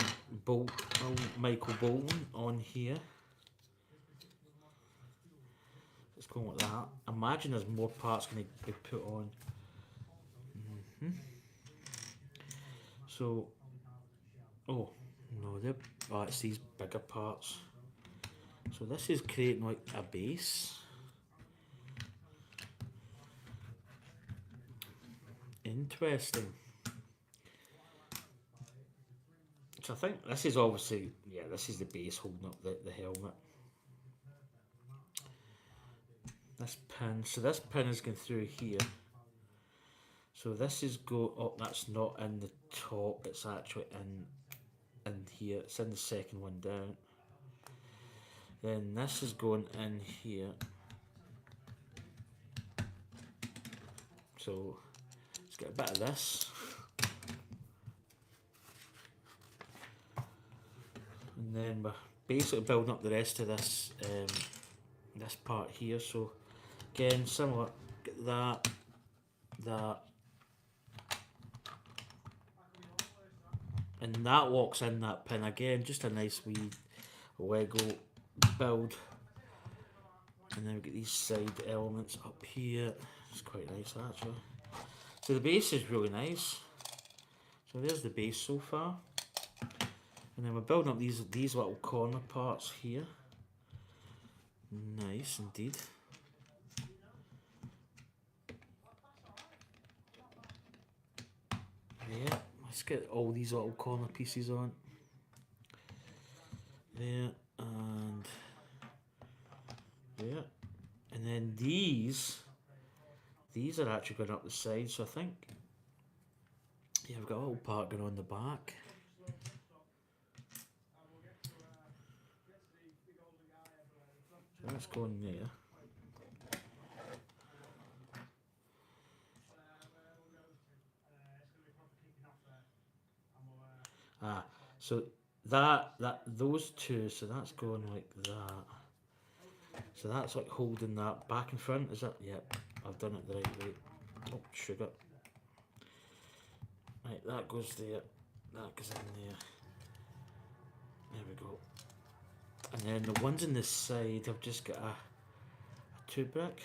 Michael Bolton on here. It's going like that. Imagine there's more parts going to be put on. So, oh no, it's these bigger parts. So this is creating like a base. Interesting. So I think this is obviously, yeah, this is the base holding up the helmet. This pin, so this pin is going through here. So this is oh, that's not in the top, it's actually in here, it's in the second one down. Then this is going in here. So let's get a bit of this. And then we're basically building up the rest of this this part here. So again, similar, get that, and that locks in that pin again. Just a nice wee Lego build. And then we get these side elements up here. It's quite nice actually. So the base is really nice. So there's the base so far. And then we're building up these little corner parts here. Nice indeed. Yeah, let's get all these little corner pieces on. There and there. And then these are actually going up the side, so I think, yeah, I've got a little part going on the back. So that's going there. So those two, so that's going like that. So that's like holding that back and front, is that? Yep, I've done it the right way. Oh, sugar. Right, that goes there, that goes in there. There we go. And then the ones on this side, I've just got a 2-brick.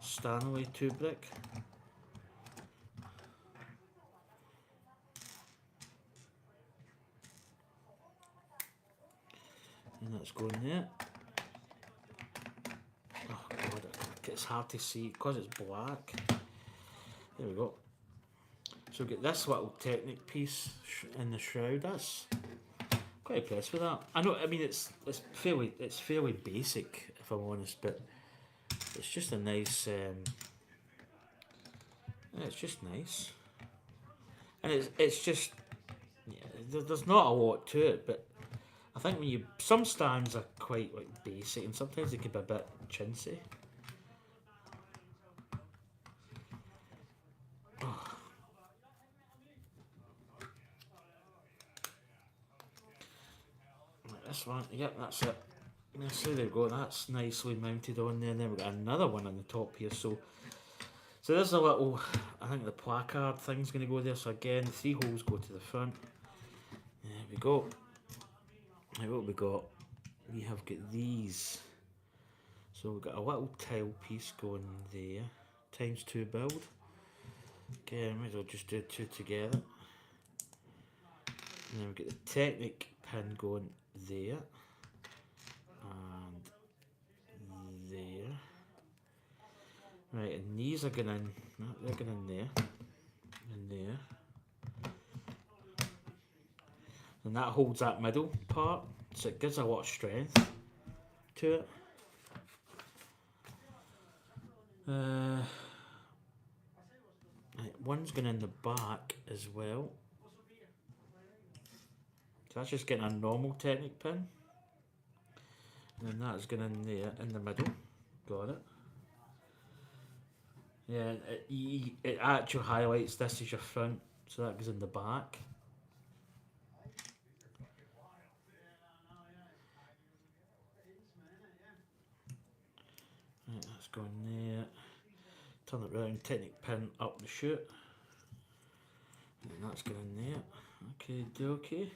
Stanley 2-brick. And that's going there. Oh god, it's hard to see because it's black. There we go. So we get this little Technic piece in the shroud. That's quite impressed with that. I know. I mean, it's fairly basic, if I'm honest, but it's just a nice. Yeah, it's just nice, and it's just yeah. There's not a lot to it, but I think when you some stands are quite like basic, and sometimes they can be a bit chintzy. Right, this one, yep, that's it. So there we go. That's nicely mounted on there. And then we've got another one on the top here. So there's a little. I think the placard thing's going to go there. So again, 3 holes go to the front. There we go. Now what we got? We have got these. So we've got a little tile piece going there. ×2 build. Again, might as well just do 2 together. And then we've got the Technic pin going there. And there. Right, and these are going in. No, they're going in there. And there. And that holds that middle part. So it gives a lot of strength to it. Right, one's going in the back as well. So that's just getting a normal Technic pin. And then that's going in there in the middle. Got it. Yeah, it actually highlights this is your front, so that goes in the back. Right, that's going there. Turn it round, Technic pin up the chute. And that's going in there. Okay, okay.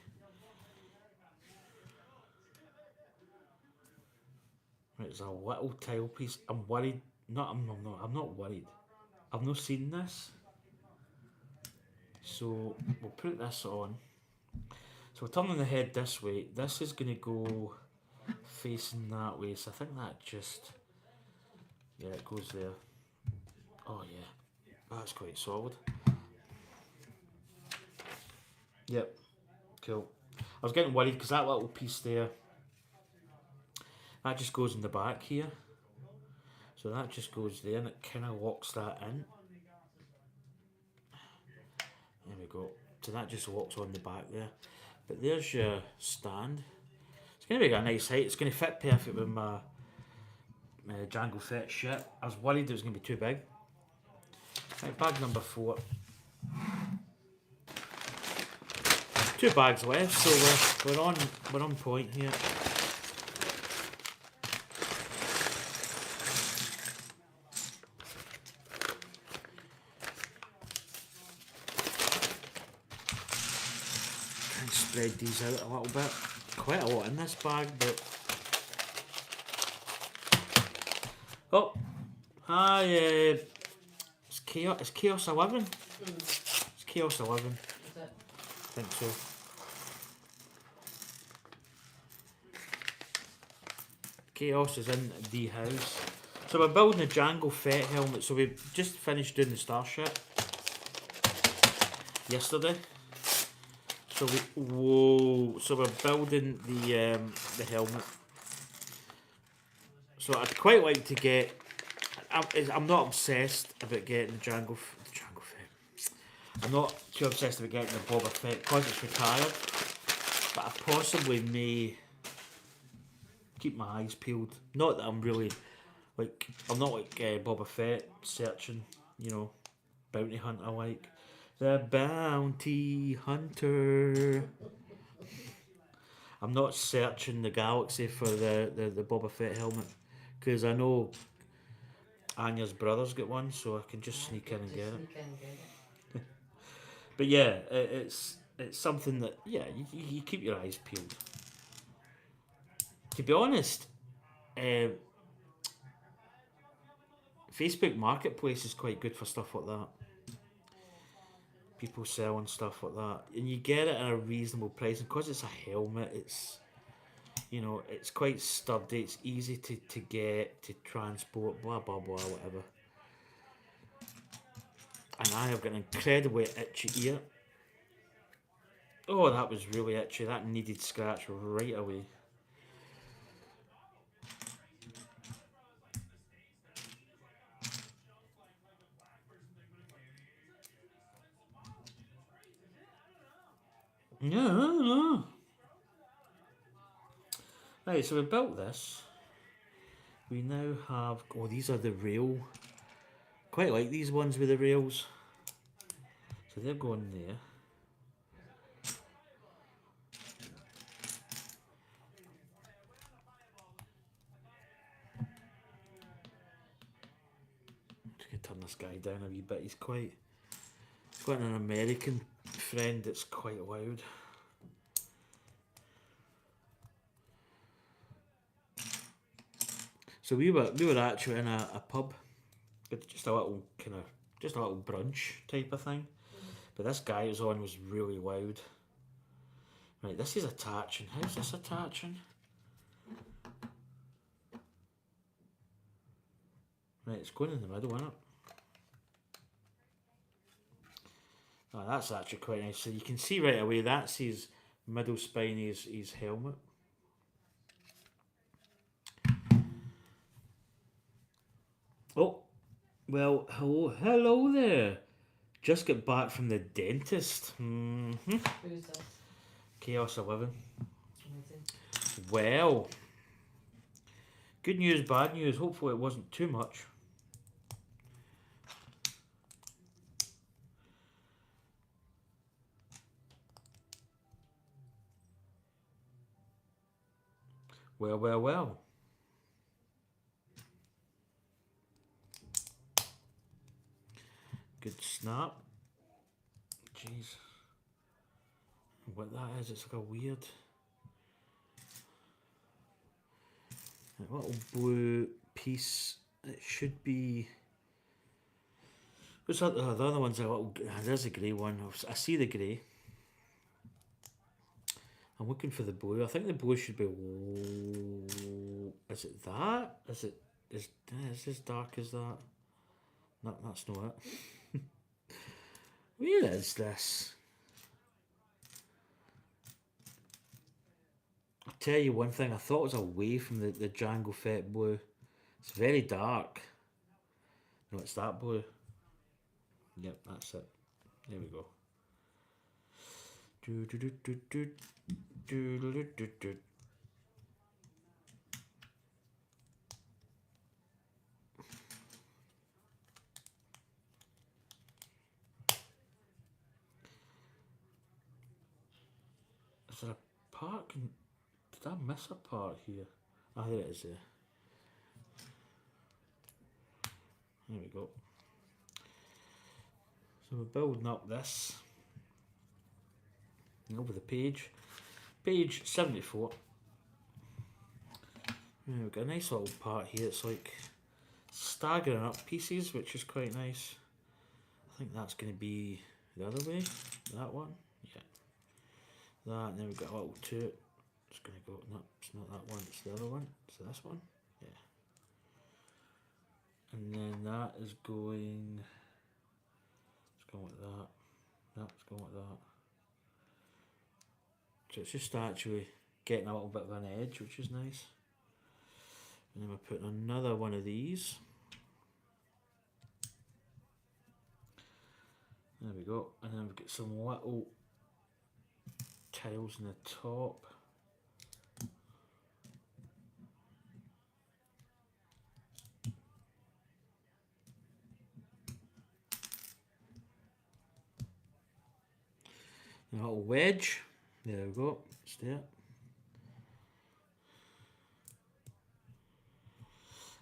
Right, there's a little tile piece. I'm worried. I'm not worried. I've not seen this. So we'll put this on. So we're turning the head this way. This is going to go facing that way. So I think that just... Yeah, it goes there. Oh yeah, that's quite solid. Yep, cool. I was getting worried because that little piece there, that just goes in the back here. So that just goes there and it kind of locks that in. There we go. So that just locks on the back there. But there's your stand. It's going to be a nice height. It's going to fit perfect with my Jango Fett shit. I was worried it was going to be too big. Right, bag number 4. 2 bags left, so we're on point here. Try and spread these out a little bit. Quite a lot in this bag, but oh, hi, it's Chaos. It's Chaos 11. It's Chaos 11. Is it? I think so. Chaos is in the house. So we're building a Jango Fett helmet. So we just finished doing the starship yesterday. So we're building the helmet. So I'd quite like to get. I'm not obsessed about getting the Jango Fett. I'm not too obsessed about getting the Boba Fett because it's retired. But I possibly may keep my eyes peeled. Not that I'm really like I'm not like Boba Fett searching, bounty hunter like the bounty hunter. I'm not searching the galaxy for the Boba Fett helmet because I know Anya's brother's got one, so I can just sneak in and get it. But yeah, it's something that you keep your eyes peeled. To be honest, Facebook Marketplace is quite good for stuff like that. People selling stuff like that, and you get it at a reasonable price. And because it's a helmet, it's it's quite sturdy. It's easy to get, to transport, blah blah blah, whatever. And I have got an incredibly itchy ear. Oh, that was really itchy. That needed scratch right away. Yeah, I don't know. Right, so we built this. We now have... Oh, these are the rail. Quite like these ones with the rails. So they're going there. Just gonna turn this guy down a wee bit. He's quite... He's got an American friend that's quite loud. So we were actually in a pub, just a little kind of just a little brunch type of thing. But this guy was on was really loud. Right, this is attaching. How's this attaching? Right, it's going in the middle, isn't it? Oh, that's actually quite nice. So you can see right away that's his middle spine, his helmet. Oh, well, hello there. Just got back from the dentist. Who's this? Chaos 11. Amazing. Well, good news, bad news. Hopefully it wasn't too much. Well. Good snap. Jeez. What that is, it's like a weird... A little blue piece. It should be... What's that? The other one's a little... There's a grey one. I see the grey. I'm looking for the blue. I think the blue should be... Is it that? Is it... Is as dark as that? No, that's not it. Where is this? I'll tell you one thing. I thought it was away from the Jango Fett blue. It's very dark. No, it's that blue. Yep, that's it. There we go. Is there a part? Did I miss a part here? Ah, there it is there. There we go. So we're building up this. Over the page. Page 74. We've got a nice little part here. It's like staggering up pieces, which is quite nice. I think that's going to be the other way. That one. Yeah. That, and then we've got a little to it. It's going to go, no, it's not that one, it's the other one. It's this one. Yeah. And then that is going... It's going like that. That's going like that. So it's just actually getting a little bit of an edge, which is nice. And then we're putting another one of these. There we go. And then we've got some little tiles in the top. A little wedge. There we go. It's there.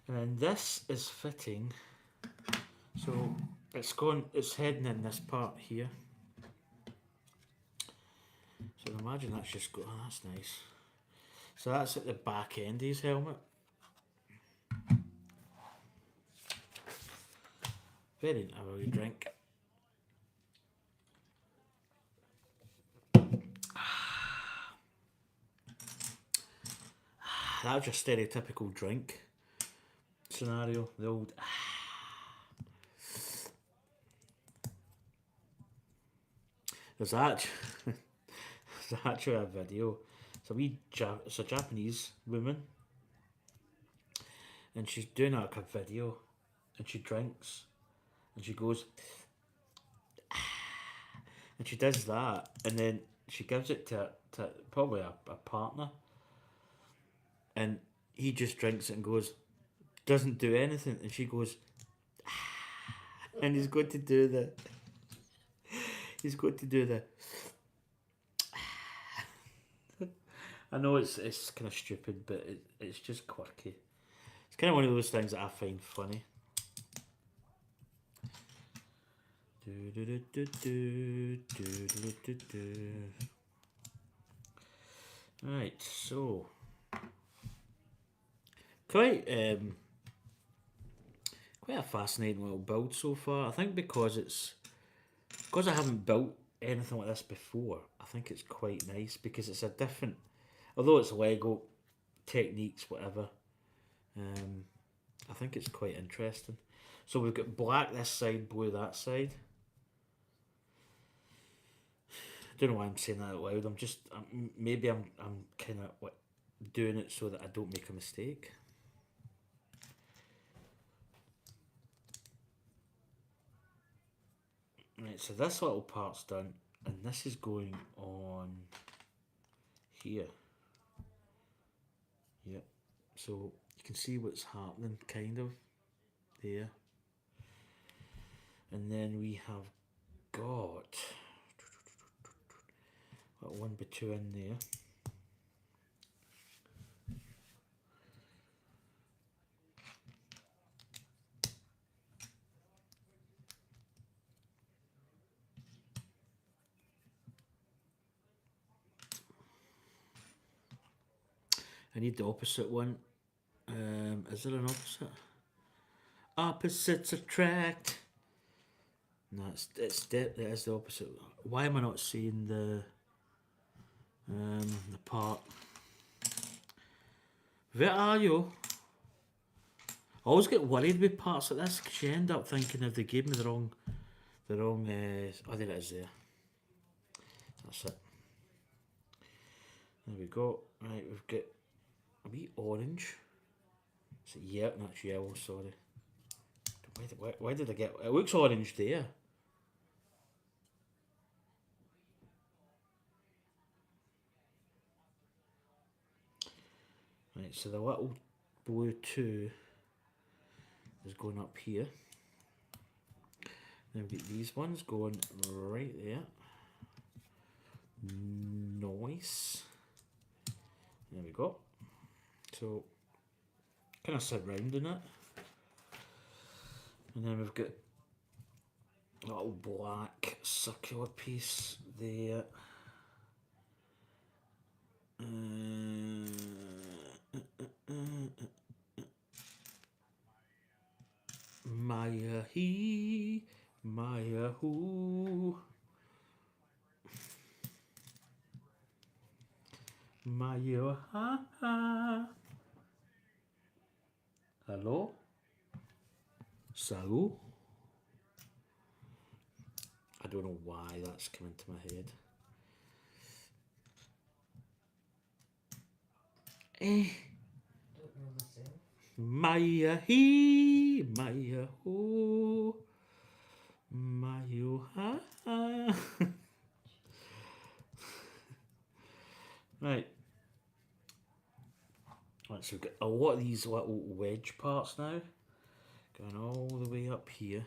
And then this is fitting. So it's heading in this part here. So imagine that's just go. Oh, that's nice. So that's at the back end of his helmet. Very have a drink. That was just stereotypical drink scenario. The old. There's actually, there's actually a video. It's a Japanese woman, and she's doing like a video, and she drinks, and she goes, and she does that, and then she gives it to probably a partner, and he just drinks it and goes, doesn't do anything, and she goes, and he's going to do the. I know it's kind of stupid, but it's just quirky. It's kind of one of those things that I find funny. Right, so quite quite a fascinating little build so far. I think because I haven't built anything like this before. I think it's quite nice because it's a different, although it's Lego techniques, whatever. I think it's quite interesting. So we've got black this side, blue that side. I don't know why I'm saying that out loud. Maybe I'm kind of doing it so that I don't make a mistake. Right, so this little part's done, and this is going on here. Yep. So you can see what's happening, kind of, there. And then we have got one by two in there. I need the opposite one. Is there an opposite? Opposites attract. No, it is the opposite. Why am I not seeing the part? Where are you? I always get worried with parts like this because you end up thinking if they gave me the wrong. Oh, there it is there. That's it. There we go. Right, we've got a wee orange. Is it yellow? No, it's yellow, sorry. Why did I get... It looks orange there. Right, so the little blue 2 is going up here. Then we've got these ones going right there. Nice. There we go. So, kind of surrounding it. And then we've got a little black circular piece there. Maya he, Maya who. Maya ha ha. Hello? Salut? I don't know why that's coming to my head. Don't know myself. Maya he, Maya ho. Maya ha ha. Right. Right, so we've got a lot of these little wedge parts now. Going all the way up here.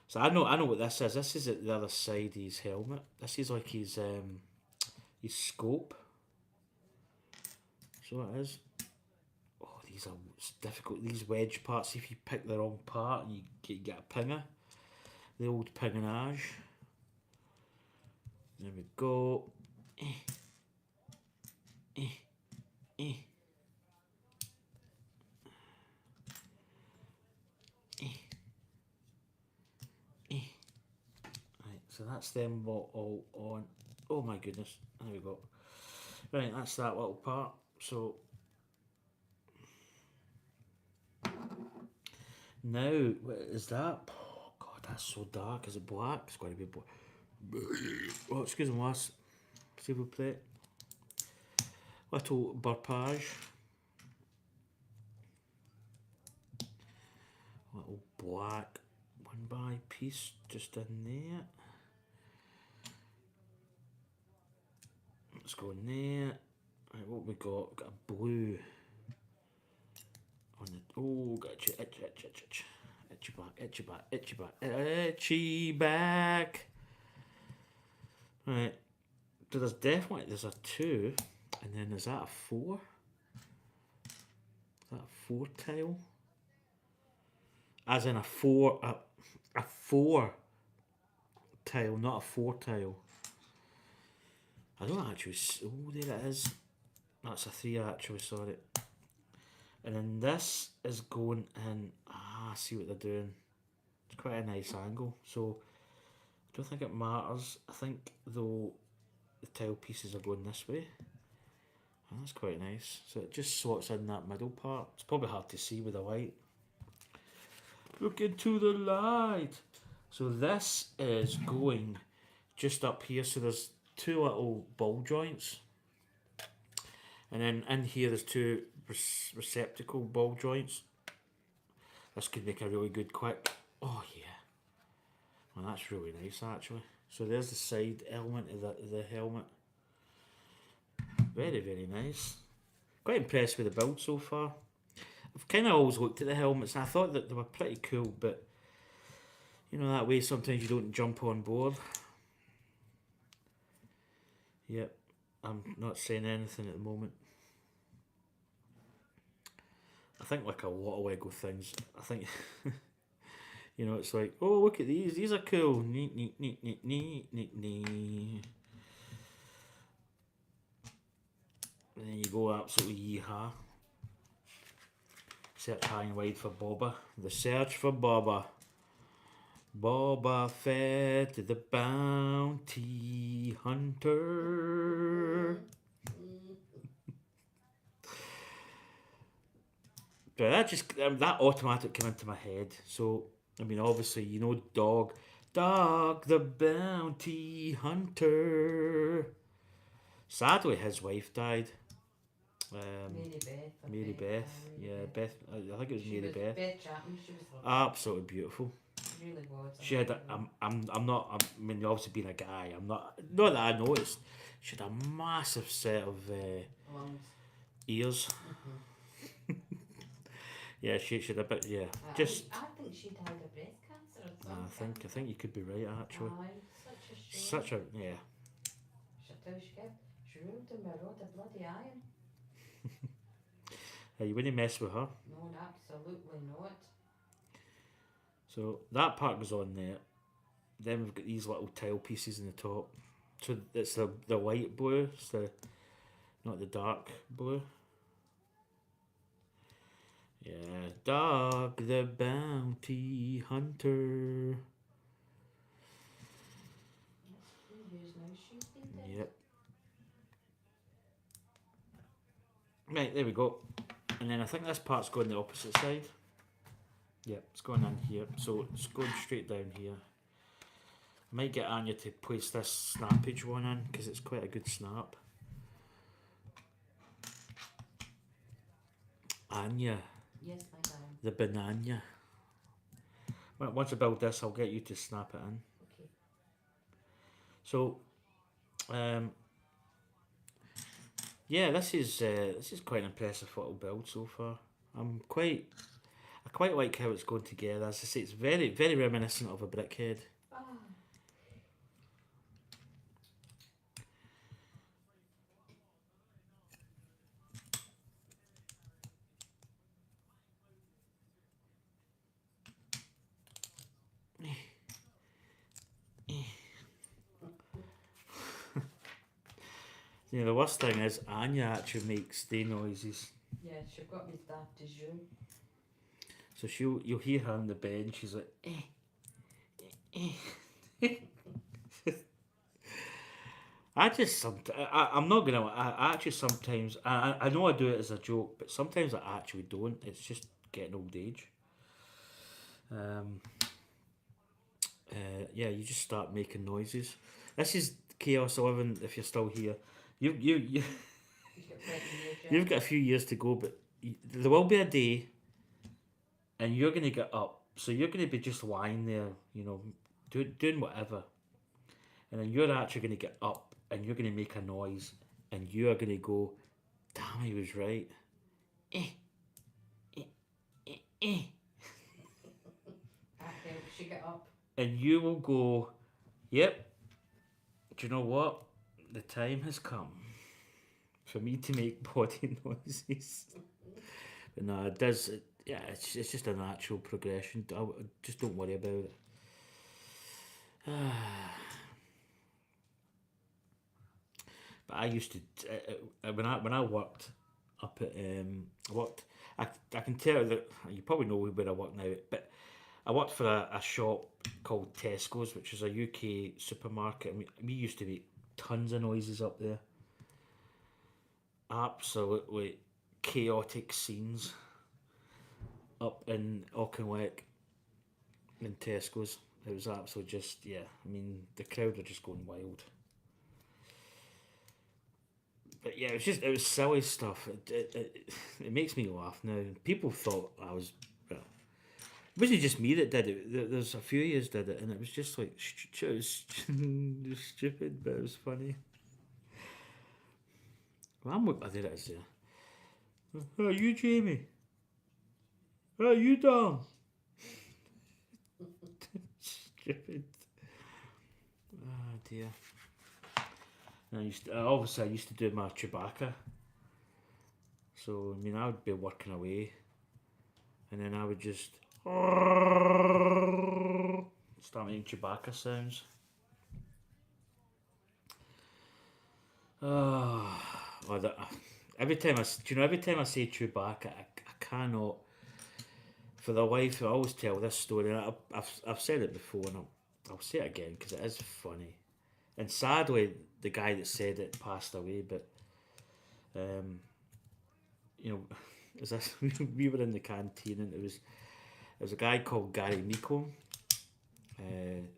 So I know what this is. This is at the other side of his helmet. This is like his scope. So it is. Oh, it's difficult. These wedge parts, if you pick the wrong part, you get a pinger. The old pinginage. There we go. Right, so that's them all on. Oh my goodness, there we go. Right, that's that little part. So now, what is that? Oh God, that's so dark. Is it black? It's got to be black. Oh, excuse me, last. S'il vous plaît. Little burpage. Little black one by piece just in there. Let's go in there. Right, what we got? We've got a blue on the. Oh, got itchy back. Itchy back. Right. So there's a 2, and then is that a 4? Is that a 4 tile? As in a 4 tile, not a 4 tile. I don't actually. Oh, there it is. That's a 3 actually. Sorry. And then this is going in. I see what they're doing. It's quite a nice angle. So I don't think it matters. I think though the tile pieces are going this way. And that's quite nice. So it just slots in that middle part. It's probably hard to see with the light. Look into the light. So this is going just up here. So there's 2 little ball joints. And then in here there's 2 receptacle ball joints. This could make a really good quick. Oh yeah. Well, that's really nice actually. So there's the side element of the helmet. Very, very nice. Quite impressed with the build so far. I've kind of always looked at the helmets and I thought that they were pretty cool, but you know that way sometimes you don't jump on board. Yep, I'm not saying anything at the moment. I think like a lot of Lego things, I think, you know, it's like, oh look at these are cool. Neat. And then you go absolutely yee-haw. Search high and wide for Boba. The search for Boba. Boba Fett, the bounty hunter. But that just that automatic came into my head. So I mean, obviously, you know, Dog the bounty hunter. Sadly, his wife died. Mary Beth. Yeah, Beth. I think it was Mary Beth. Beth Chapman. She was lovely. Absolutely beautiful. She really was. She had. I'm not. I mean, obviously being a guy, I'm not. Not that I noticed. She had a massive set of Lungs. ears. Yeah, she had a bit. Yeah, I just. think she died of breast cancer or something. I think you could be right actually. Such a shame. Such a yeah. She ruled him with a rod of bloody iron. You wouldn't mess with her. No, absolutely not. So that part goes on there. Then we've got these little tile pieces in the top. So it's the light blue. It's the not the dark blue. Yeah, Dog the bounty hunter. Yep. Right, there we go. And then I think this part's going the opposite side. Yep, it's going in here. So it's going straight down here. I might get Anya to place this snappage one in because it's quite a good snap. Anya. Yes, my darling. The banana. Once I build this, I'll get you to snap it in. Okay. So, yeah, this is quite an impressive little build so far. I quite like how it's going together. As I say, it's very, very reminiscent of a brickhead. Ah. You know, the worst thing is Anya actually makes the noises. Yeah, she's got me daft as you. So you'll hear her in the bed and she's like, I'm not gonna. I actually sometimes. I know I do it as a joke, but sometimes I actually don't. It's just getting old age. Yeah, you just start making noises. This is Chaos 11. If you're still here, you You've got plenty of years yet. you've got a few years to go, but there will be a day, and you're gonna get up. So you're gonna be just lying there, doing whatever, and then you're actually gonna get up, and you're gonna make a noise, and you are gonna go, "Damn, he was right." Eh, eh, eh, eh. That helps you get up. And you will go, "Yep. Do you know what? The time has come for me to make body noises." But no, it does. Yeah, it's just a natural progression. Just don't worry about it. But I used to when I worked up at I worked. I can tell that you probably know where I work now, but I worked for a shop called Tesco's, which is a UK supermarket. And we used to make tons of noises up there. Absolutely chaotic scenes up in Auchinleck in Tesco's. It was absolutely just, yeah. I mean, the crowd were just going wild. But yeah, it was silly stuff. It makes me laugh now. People thought I was, well, it wasn't just me that did it. There's a few years did it, and it was just like, it was stupid, but it was funny. Well, there it is there. Oh, you Jamie. Oh, you Dom. Stupid. Oh dear. And obviously I used to do my Chewbacca. So I mean I would be working away, and then I would just start making Chewbacca sounds. Every time every time I say Chewbacca, I cannot. For the life, I always tell this story. And I've said it before, and I'll say it again because it is funny. And sadly, the guy that said it passed away. But um, you know, as this, we were in the canteen, and there was a guy called Gary Miko,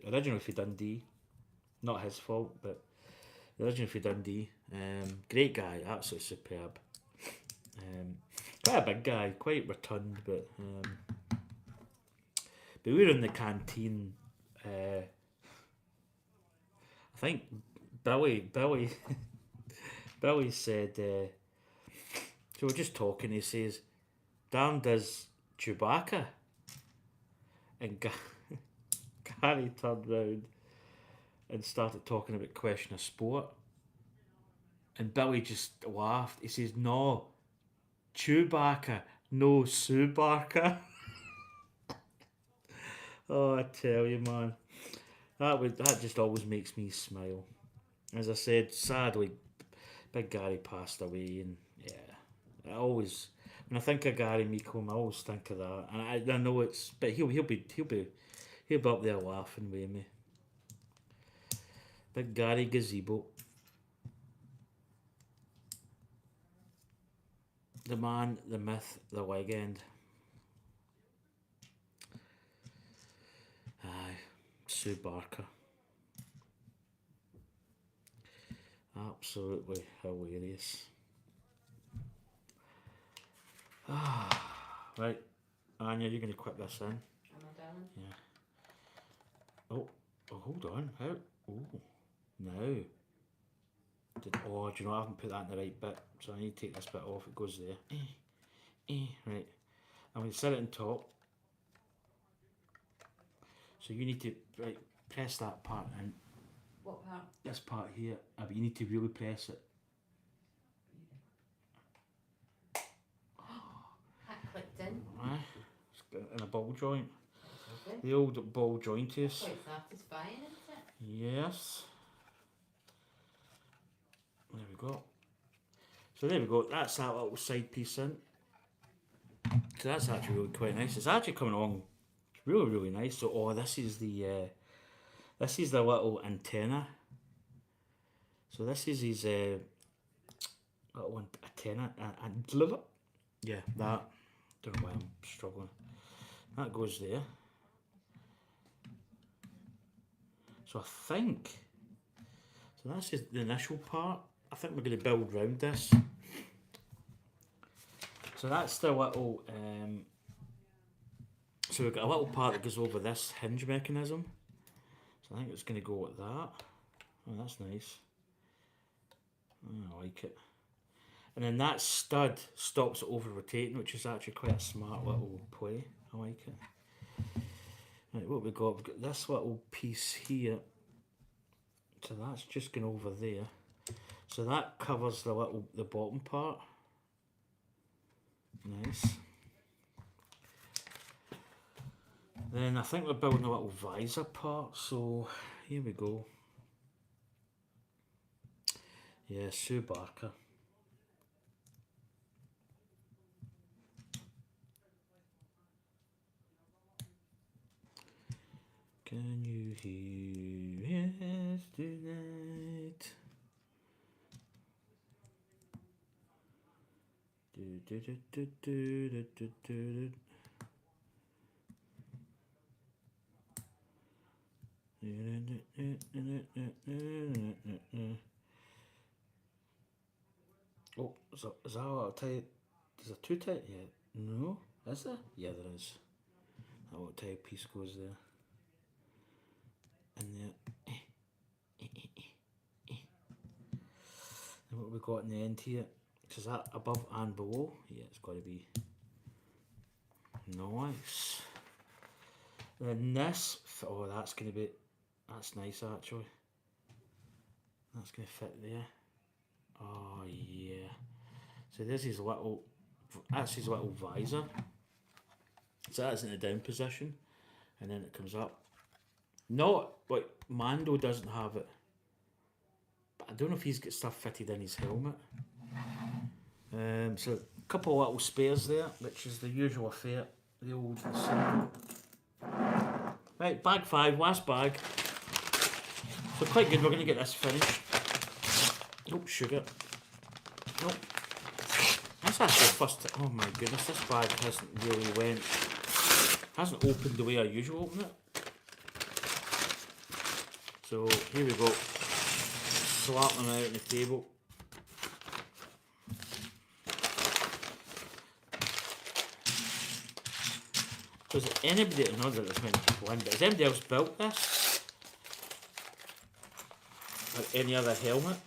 originally for Dundee, not his fault, but originally for Dundee. Great guy, absolutely superb. Quite a big guy, quite rotund, but we were in the canteen. I think Billy Billy said. So we're just talking. He says, "Dan does Chewbacca," and Gary turned round and started talking about question of sport, and Billy just laughed. He says, "No, Chewbacca, no Sue Barker." Oh, I tell you, man, that just always makes me smile. As I said, sadly, Big Gary passed away, and yeah, I always when I think of Gary Meekum, I always think of that, and I know but he'll be up there laughing with me. Big Gary Gazebo, the man, the myth, the legend. Aye, Sue Barker. Absolutely hilarious. Right, Anya, you're going to clip this in. Am I done? Yeah. Oh, hold on. How? Oh, no. Do you know, I haven't put that in the right bit, so I need to take this bit off. It goes there. Right. I'm going to set it on top. So you need to press that part in. What part? This part here. But you need to really press it. That clicked in. In a ball joint. Okay. The old ball jointies. Quite satisfying, isn't it? Yes. There we go. So there we go. That's that little side piece in. So that's actually really quite nice. It's actually coming along really, really nice. So this is the little antenna. So this is his little antenna and yeah, that. Don't know why I'm struggling. That goes there. So I think, so that's just the initial part. I think we're going to build round this. So that's the little, so we've got a little part that goes over this hinge mechanism. So I think it's going to go like that. Oh, that's nice. Oh, I like it. And then that stud stops it over rotating, which is actually quite a smart little play. I like it. Right, what we got? We've got this little piece here. So that's just going over there. So that covers the bottom part. Nice. Then I think we're building a little visor part. So here we go. Yeah, Sue Barker. Can you hear us tonight? Oh, is that what type? Is there two type? Yeah. No? Is there? Yeah, there is. That what type piece goes there. And there. And what we got in the end here? Is that above and below? Yeah, it's got to be. Nice. Then this, oh, that's going to be, that's nice actually. That's going to fit there. Oh yeah. So there's his little, that's his little visor. So that's in the down position, and then it comes up. Not like Mando doesn't have it, but I don't know if he's got stuff fitted in his helmet. So a couple of little spares there, which is the usual affair. The old symbol. Right, bag 5, last bag. So quite good, we're going to get this finished. Nope, sugar. Nope. That's actually the first, oh my goodness, this bag hasn't really hasn't opened the way I usually open it. So here we go. Slap them out on the table. Does anybody, I know that there's many people in, but has anybody else built this? Or any other helmet?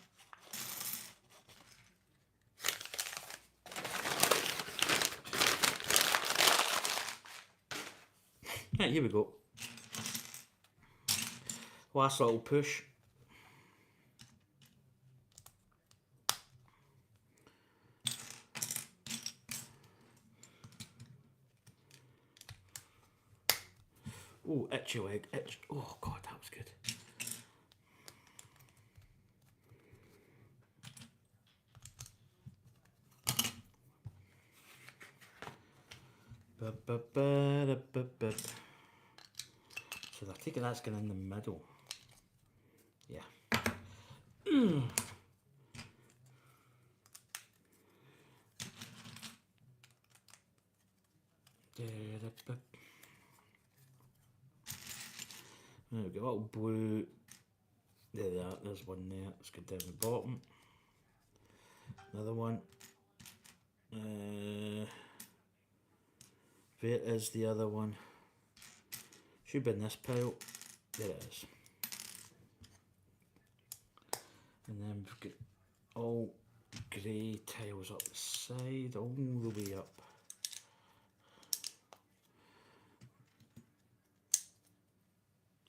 Right, here we go. Last little push. Oh, itchy leg, itch. Oh god, that was good. So I think that's going in the middle. Yeah. There we go, a little blue. There they are, there's one there. Let's get down the bottom. Another one. Where is the other one? Should be in this pile. There it is. And then we've got all grey tiles up the side, all the way up.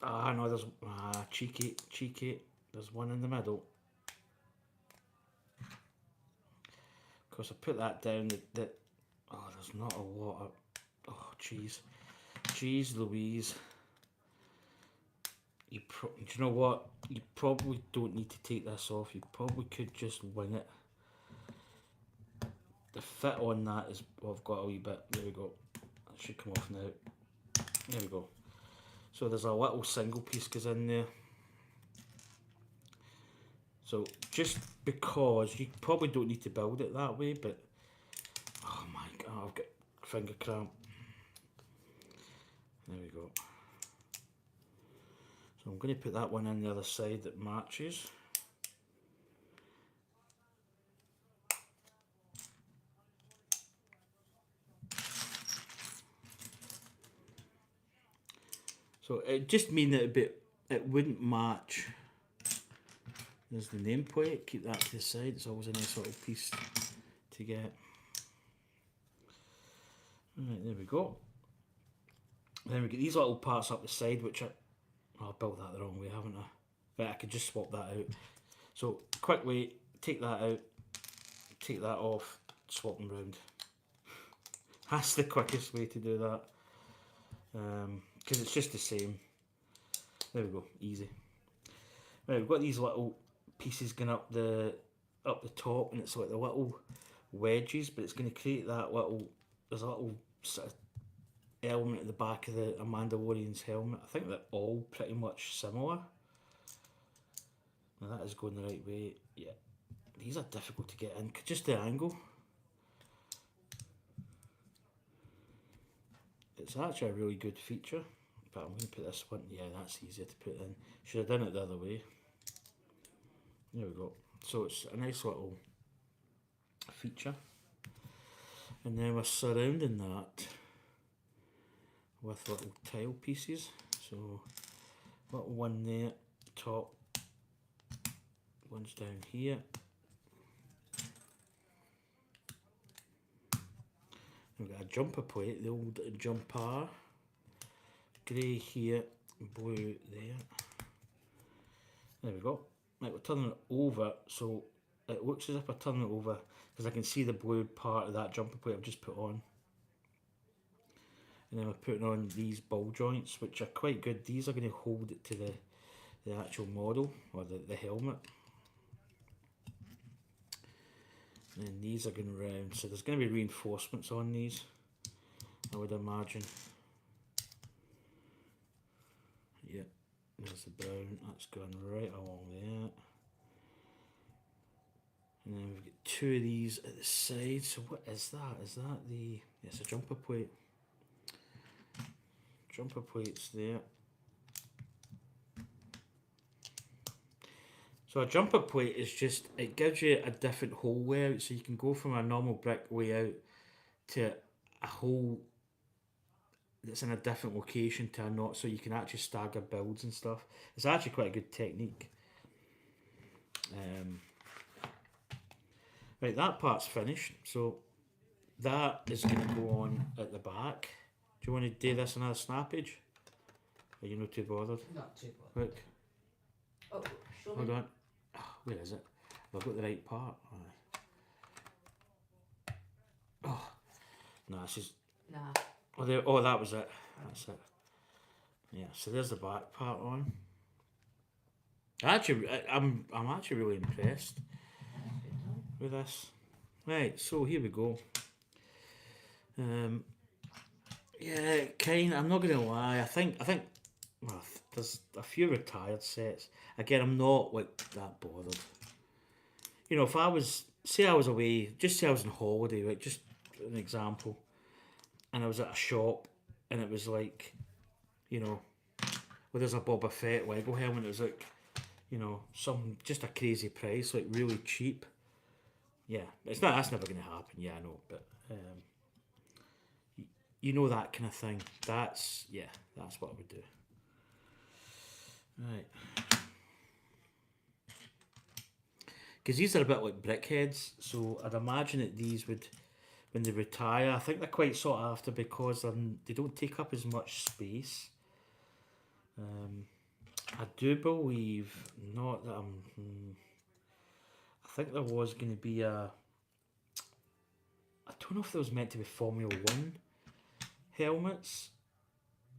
Ah no, there's cheeky. There's one in the middle. Of course, I put that down. That oh, there's not a lot of. Oh, jeez, Louise. Do you know what? You probably don't need to take this off. You probably could just wing it. The fit on that is. Well, I've got a wee bit. There we go. That should come off now. There we go. So there's a little single piece goes in there. So just because you probably don't need to build it that way, but oh my god, I've got finger cramp. There we go. So I'm going to put that one on the other side that matches. So it just mean that it wouldn't match. There's the nameplate, keep that to the side, it's always a nice little piece to get. Alright, there we go. Then we get these little parts up the side, which are, oh, I built that the wrong way, haven't I? Right, I could just swap that out. So, quick way, take that out, take that off, swap them round. That's the quickest way to do that. Because it's just the same. There we go, easy. Right, we've got these little pieces going up the top, and it's like the little wedges, but it's going to create that little, there's a little sort of element at the back of the Mandalorian's helmet. I think they're all pretty much similar. Now that is going the right way. Yeah, these are difficult to get in, just the angle. It's actually a really good feature, but I'm going to put this one, yeah, that's easier to put in. Should have done it the other way. There we go. So it's a nice little feature. And then we're surrounding that with little tile pieces. So little one there, top, one's down here. We've got a jumper plate, the old jumper, grey here, blue there. There we go. Right, we're turning it over, so it looks as if we're turning it over because I can see the blue part of that jumper plate I've just put on. And then we're putting on these ball joints, which are quite good. These are going to hold it to the actual model, or the helmet. And then these are going round, so there's going to be reinforcements on these, I would imagine. Yeah, there's the brown, that's going right along there. And then we've got two of these at the side, so what is that? Is that the, yeah, it's a jumper plate. Jumper plates there. So a jumper plate is just, it gives you a different hole layout, so you can go from a normal brick layout to a hole that's in a different location to a knot, so you can actually stagger builds and stuff. It's actually quite a good technique. Right, that part's finished, so that is going to go on at the back. Do you want to do this another snappage? Are you not too bothered? Not too bothered. Look. Oh, show me. Hold on. Oh, where is it? Have I got the right part? Oh, no, this is. Nah. Oh, there. Oh, that was it. That's it. Yeah. So there's the back part on. Actually, I'm actually really impressed with this. Right. So here we go. Yeah, kind. I'm not gonna lie. I think. Well, there's a few retired sets. Again, I'm not like that bothered. You know, if I was, say I was away, just say I was on holiday, like just an example, and I was at a shop, and it was like, you know, well, there's a Boba Fett Lego helmet. It was like, you know, some just a crazy price, like really cheap. Yeah, it's not. That's never gonna happen. Yeah, I know, but you know that kind of thing. That's that's what I would do. Right. Because these are a bit like brickheads, so I'd imagine that these would, when they retire, I think they're quite sought after because they don't take up as much space. I do believe, not that I think there was going to be I don't know if there was meant to be Formula 1 helmets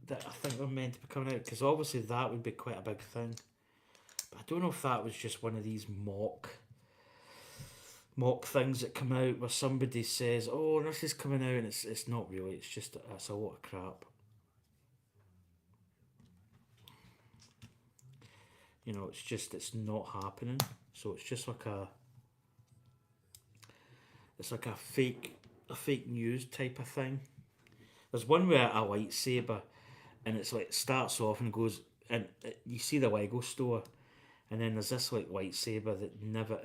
that I think were meant to be coming out, because obviously that would be quite a big thing. But I don't know if that was just one of these mock things that come out where somebody says, oh, this is coming out, and it's not really, it's just, it's a lot of crap. You know, it's not happening. So it's just like it's like a fake news type of thing. There's one where a lightsaber, and it's like starts off and goes, and you see the Lego store, and then there's this like lightsaber that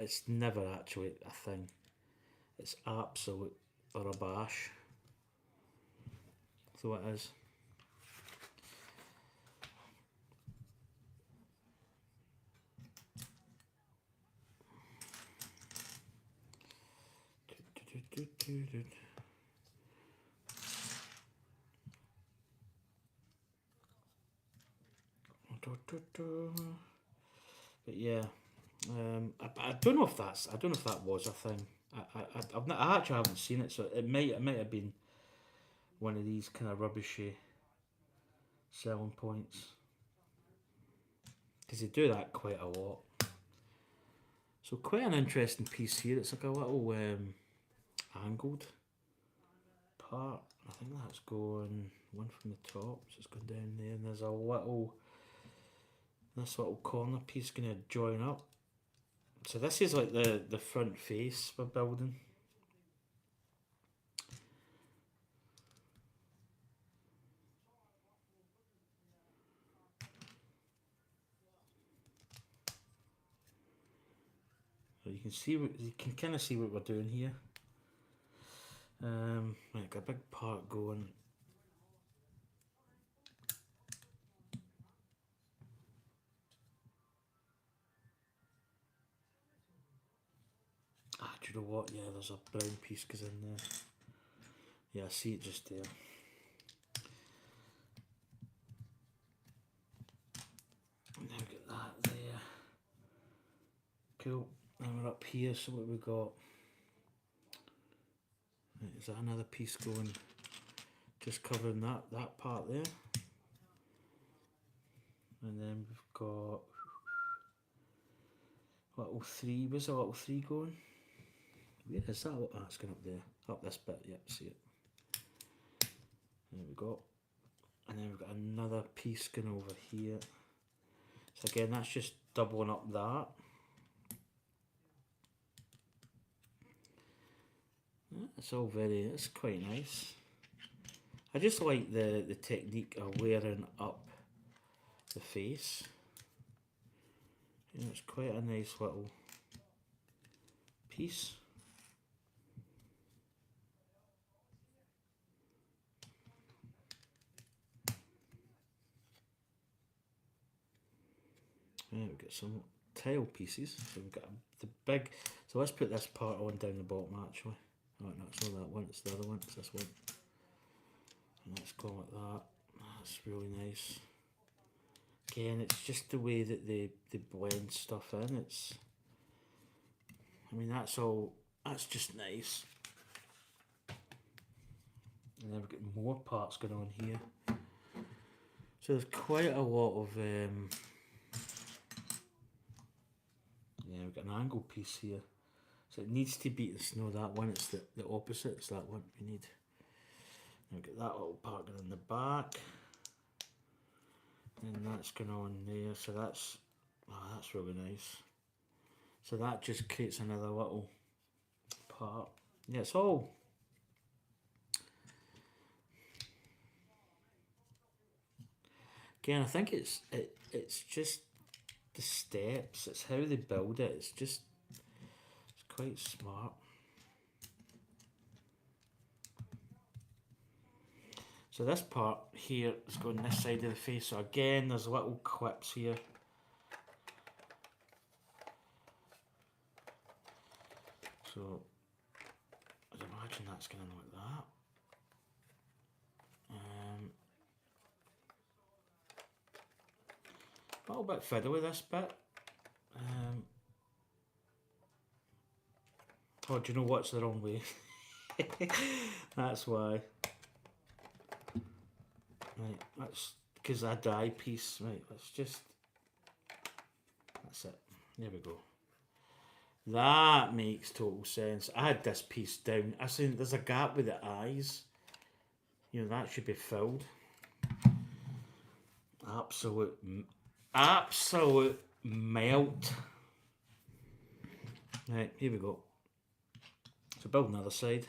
it's never actually a thing. It's absolute rubbish. So it is. But yeah, I don't know if that was a thing. I actually haven't seen it, so it might have been one of these kind of rubbishy selling points, because they do that quite a lot. So quite an interesting piece here. It's like a little angled part. I think that's going one from the top, so it's going down there, and there's this little corner piece going to join up. So this is like the front face we're building. So you can kind of see what we're doing here. Like a big part going. Do you know what? Yeah, there's a brown piece goes in there. Yeah, I see it just there. Now get that there. Cool. Now we're up here, so what we got? Right, is that another piece going? Just covering that part there. And then we've got little 3. Where's the little 3 going? Where is that? Oh, it's going up there. Up this bit, yep, see it. There we go. And then we've got another piece going over here. So again, that's just doubling up that. It's quite nice. I just like the technique of wearing up the face. It's quite a nice little piece. Yeah, we've got some tail pieces. So we've got the big. So let's put this part on down the bottom actually. Oh no, it's not that one, it's the other one, it's this one. And let's go like that. That's really nice. Again, it's just the way that they blend stuff in. That's just nice. And then we've got more parts going on here. So there's quite a lot of we've got an angle piece here. So it needs to be, it's no that one, it's the opposite, it's that one we need. Now we've got that little part going in the back. And that's going on there, so that's really nice. So that just creates another little part. Yeah, it's all. Again, I think it's just the steps. It's how they build it. It's quite smart. So this part here is going this side of the face. So again, there's little clips here. So I'd imagine that's going to look like that. A little bit fiddly this bit. Oh, do you know what's the wrong way? That's why. Right, that's because that die piece. Right, that's it. There we go. That makes total sense. I had this piece down. I seen there's a gap with the eyes. You know, that should be filled. Absolute melt. Right, here we go. So build another side.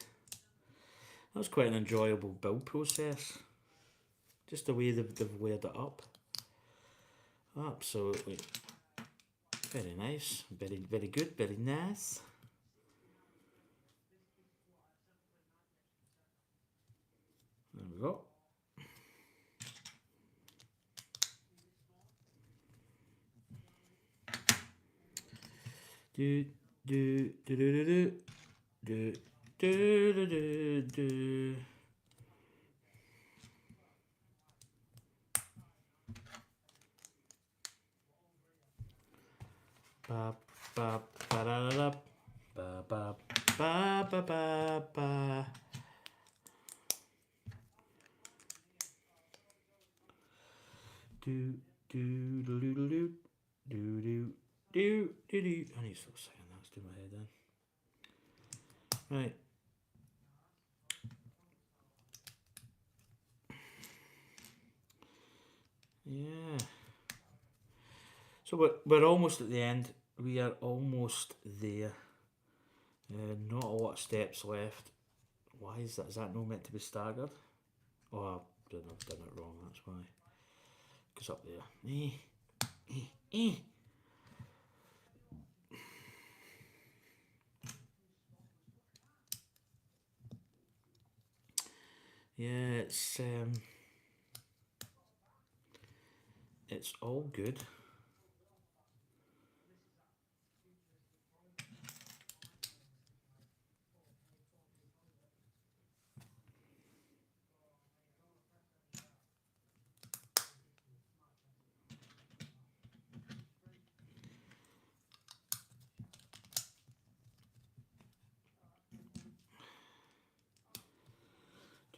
That was quite an enjoyable build process. Just the way they've layered it up. Absolutely. Very nice. Very good. Very nice. There we go. Do do do do do do do do do do. Ba ba ba da da da. Ba ba ba ba ba ba. Do do do do do do do do do do. I need to stop saying that. Let's do my head in. Right. Yeah. So we're almost at the end. We are almost there. Not a lot of steps left. Why is that? Is that not meant to be staggered? Oh, I've done it wrong. That's why. Goes up there. Yeah, it's all good.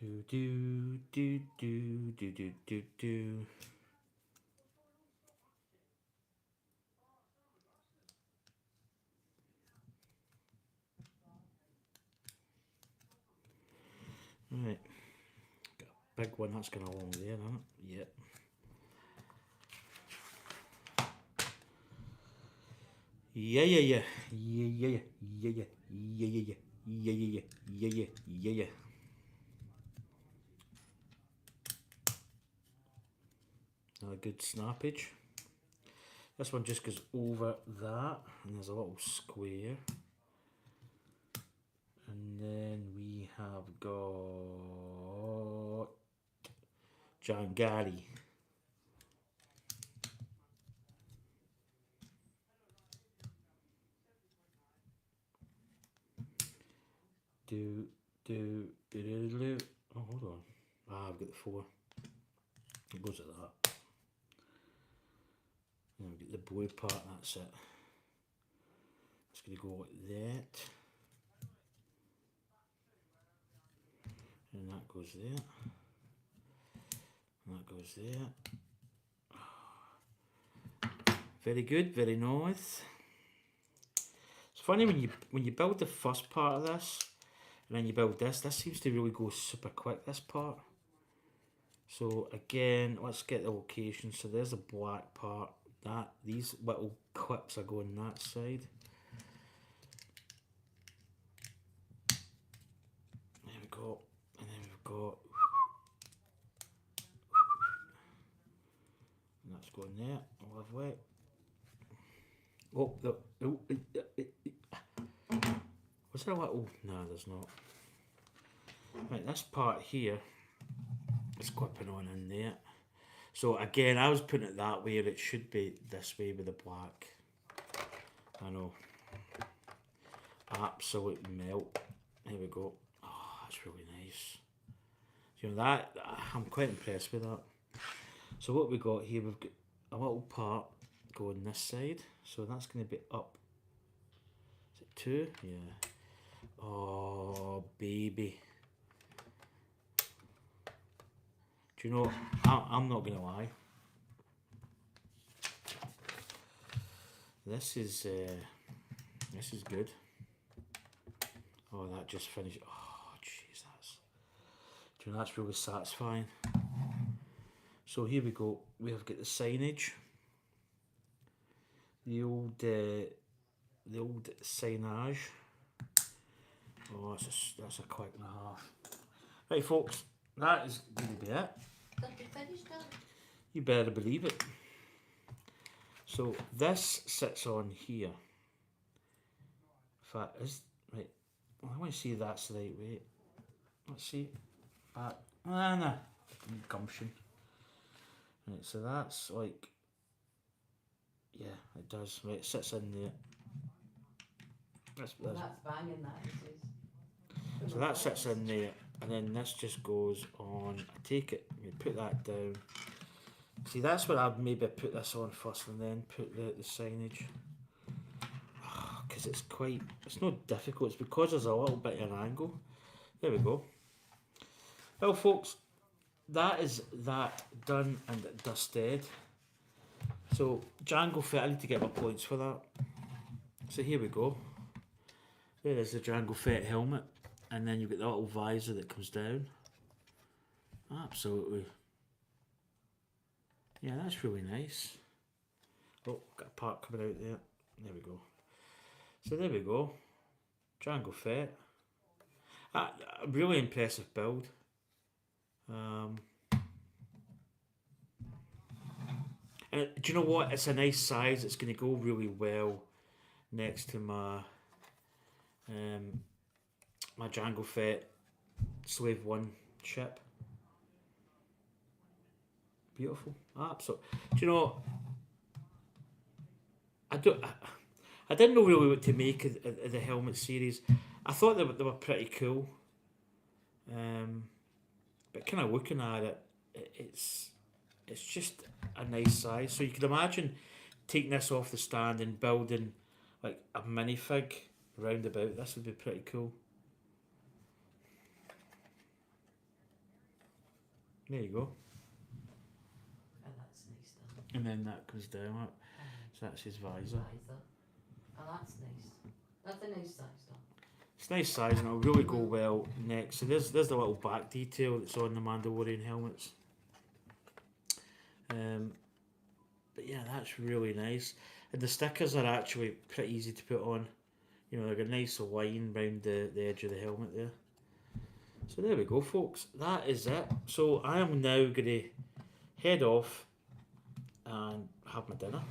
Do do do do do do do do. Right, got a big one that's going along there, huh? Yep. Yeah, yeah, yeah, yeah, yeah, yeah, yeah, yeah, yeah, yeah, yeah, yeah, yeah, yeah, yeah, yeah. Another good snappage. This one just goes over that, and there's a little square. And then we have got Jangari. Do, do, do, do, do. Oh, hold on. I've got the 4. It goes at that. Then we get the blue part, that's it. It's going to go like that. And that goes there. And that goes there. Very good, very nice. It's funny when you build the first part of this, and then you build this. This seems to really go super quick, this part. So again, let's get the location. So there's a black part. These little clips are going that side. There we go. And then we've got, and that's going there. Lovely. Oh, was there a little? No, there's not. Right, this part here is clipping on in there. So again, I was putting it that way, it should be this way with the black. I know. Absolute melt. There we go. Oh, that's really nice. You know that, I'm quite impressed with that. So what we got here, we've got a little part going this side. So that's going to be up. Is it 2? Yeah. Oh, baby. Do you know, I'm not going to lie. This is good. Oh, that just finished. Oh, jeez, do you know, that's really satisfying. So here we go. We have got the signage. The old signage. Oh, that's a quick and a half. Right, folks, that is going to be it. Have you finished that? You better believe it. So this sits on here. If that is right, well, I want to see if that's the right way. Let's see. That nah, gumption. Right, so that's like, yeah, it does. Right, it sits in there. That's banging that. So that sits in there, and then this just goes on. I take it, you put that down. See, that's what I'd maybe put this on first, and then put the signage. Because it's not difficult. It's because there's a little bit of an angle. There we go. Well, folks, that is that done and dusted. So Jango Fett, I need to get my points for that. So here we go. There is the Jango Fett helmet, and then you've got the little visor that comes down. Absolutely. Yeah, that's really nice. Oh, got a part coming out there. There we go. So there we go. Jango Fett. A really impressive build. And do you know what? It's a nice size. It's going to go really well next to my my Jango Fett Slave 1 ship. Beautiful. Absolutely. Do you know? I didn't know really what to make of the helmet series. I thought they were pretty cool. But kind of looking at it, it's just a nice size. So you could imagine taking this off the stand and building like a minifig round about. This would be pretty cool. There you go. And that's nice done. And then that comes down. So that's his visor. Oh, that's nice. That's a nice size done. It's a nice size and it'll really go well next. So there's the little back detail that's on the Mandalorian helmets. But yeah, that's really nice. And the stickers are actually pretty easy to put on. You know, like a nice line round the edge of the helmet there. So there we go, folks. That is it. So I am now going to head off and have my dinner.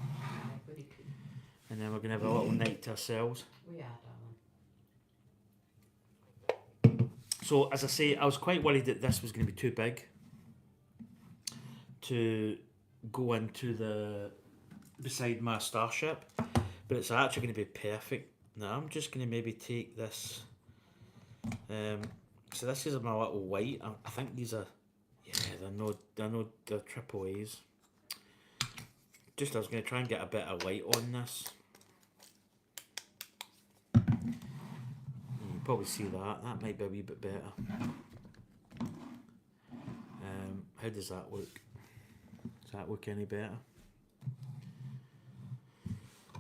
And then we're going to have a little night to ourselves. We are, darling. So, as I say, I was quite worried that this was going to be too big to go into beside my starship, but it's actually going to be perfect. Now, I'm just going to maybe take this. So this is my little white. I think these are, yeah, they're triple A's. I was going to try and get a bit of light on this. You can probably see that. That might be a wee bit better. How does that look? Does that look any better?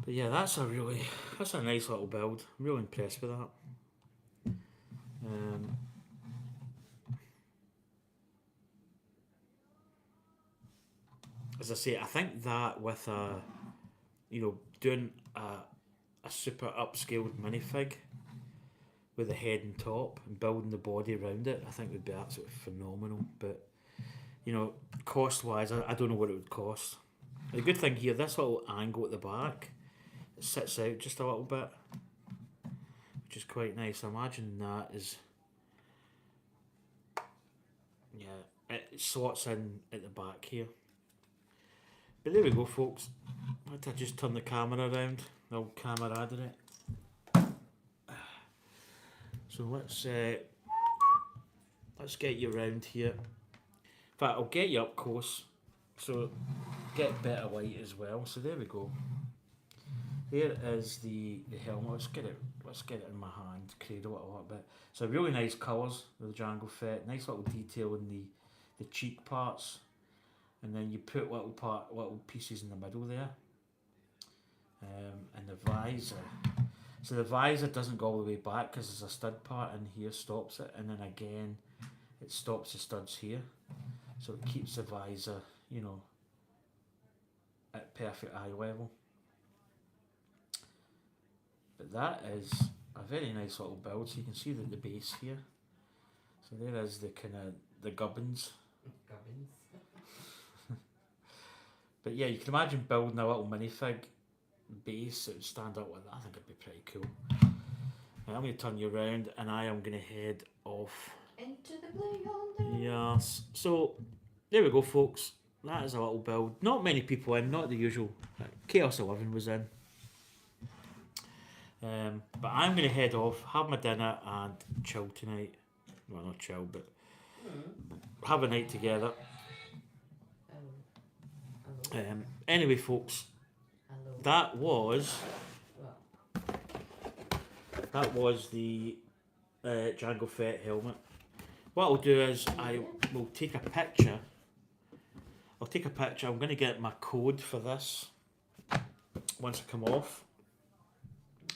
But yeah, that's a nice little build. I'm really impressed with that. As I say, I think that with doing a super upscaled minifig with the head and top and building the body around it, I think would be absolutely phenomenal. But cost wise, I don't know what it would cost. The good thing here, this little angle at the back, it sits out just a little bit, which is quite nice. I imagine that is, yeah, it slots in at the back here. But there we go, folks. I just turn the camera around, the old camaraderie. So let's get you around here. In fact, I'll get you up close, so get better light as well. So there we go. There is the helmet. Let's get it in my hand, cradle it a little bit. So really nice colours with the Jango Fett. Nice little detail in the cheek parts. And then you put little pieces in the middle there. And the visor. So the visor doesn't go all the way back because there's a stud part in here, stops it. And then again, it stops the studs here. So it keeps the visor, at perfect eye level. But that is a very nice little build. So you can see the base here. So there is the kind of the gubbins. But yeah, you can imagine building a little minifig base that would stand up like that. I think it'd be pretty cool. Right, I'm going to turn you around and I am going to head off. Into the blue yonder. Yes. So, there we go, folks. That is a little build. Not many people in, not the usual. Chaos 11 was in. But I'm going to head off, have my dinner and chill tonight. Well, not chill, but have a night together. Hello. Anyway, folks, Hello. that was Well, the Jango Fett helmet. What I'll do is I will take a picture. I'll take a picture. I'm going to get my code for this once I come off.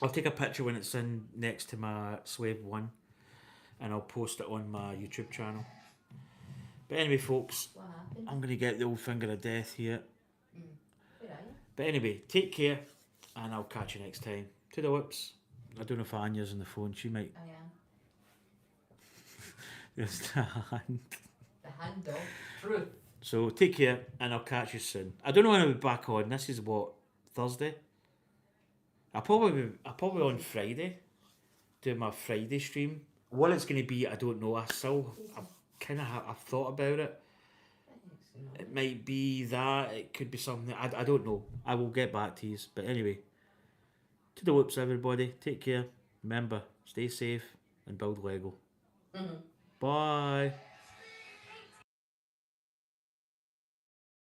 I'll take a picture when it's in next to my Swave 1 and I'll post it on my YouTube channel. But anyway, folks, what happened? I'm going to get the old finger of death here. Where are you? But anyway, take care and I'll catch you next time. To the whips. I don't know if Anya's on the phone. She might. I am. There's the hand. The hand dog. Truth. So take care and I'll catch you soon. I don't know when I'll be back on. This is what, Thursday? I'll probably on Friday. Do my Friday stream. What it's going to be, I don't know. I've thought about it. I think it's gonna It might be that. It could be something. I don't know. I will get back to you. But anyway, to the whoops, everybody. Take care. Remember, stay safe and build Lego. Bye.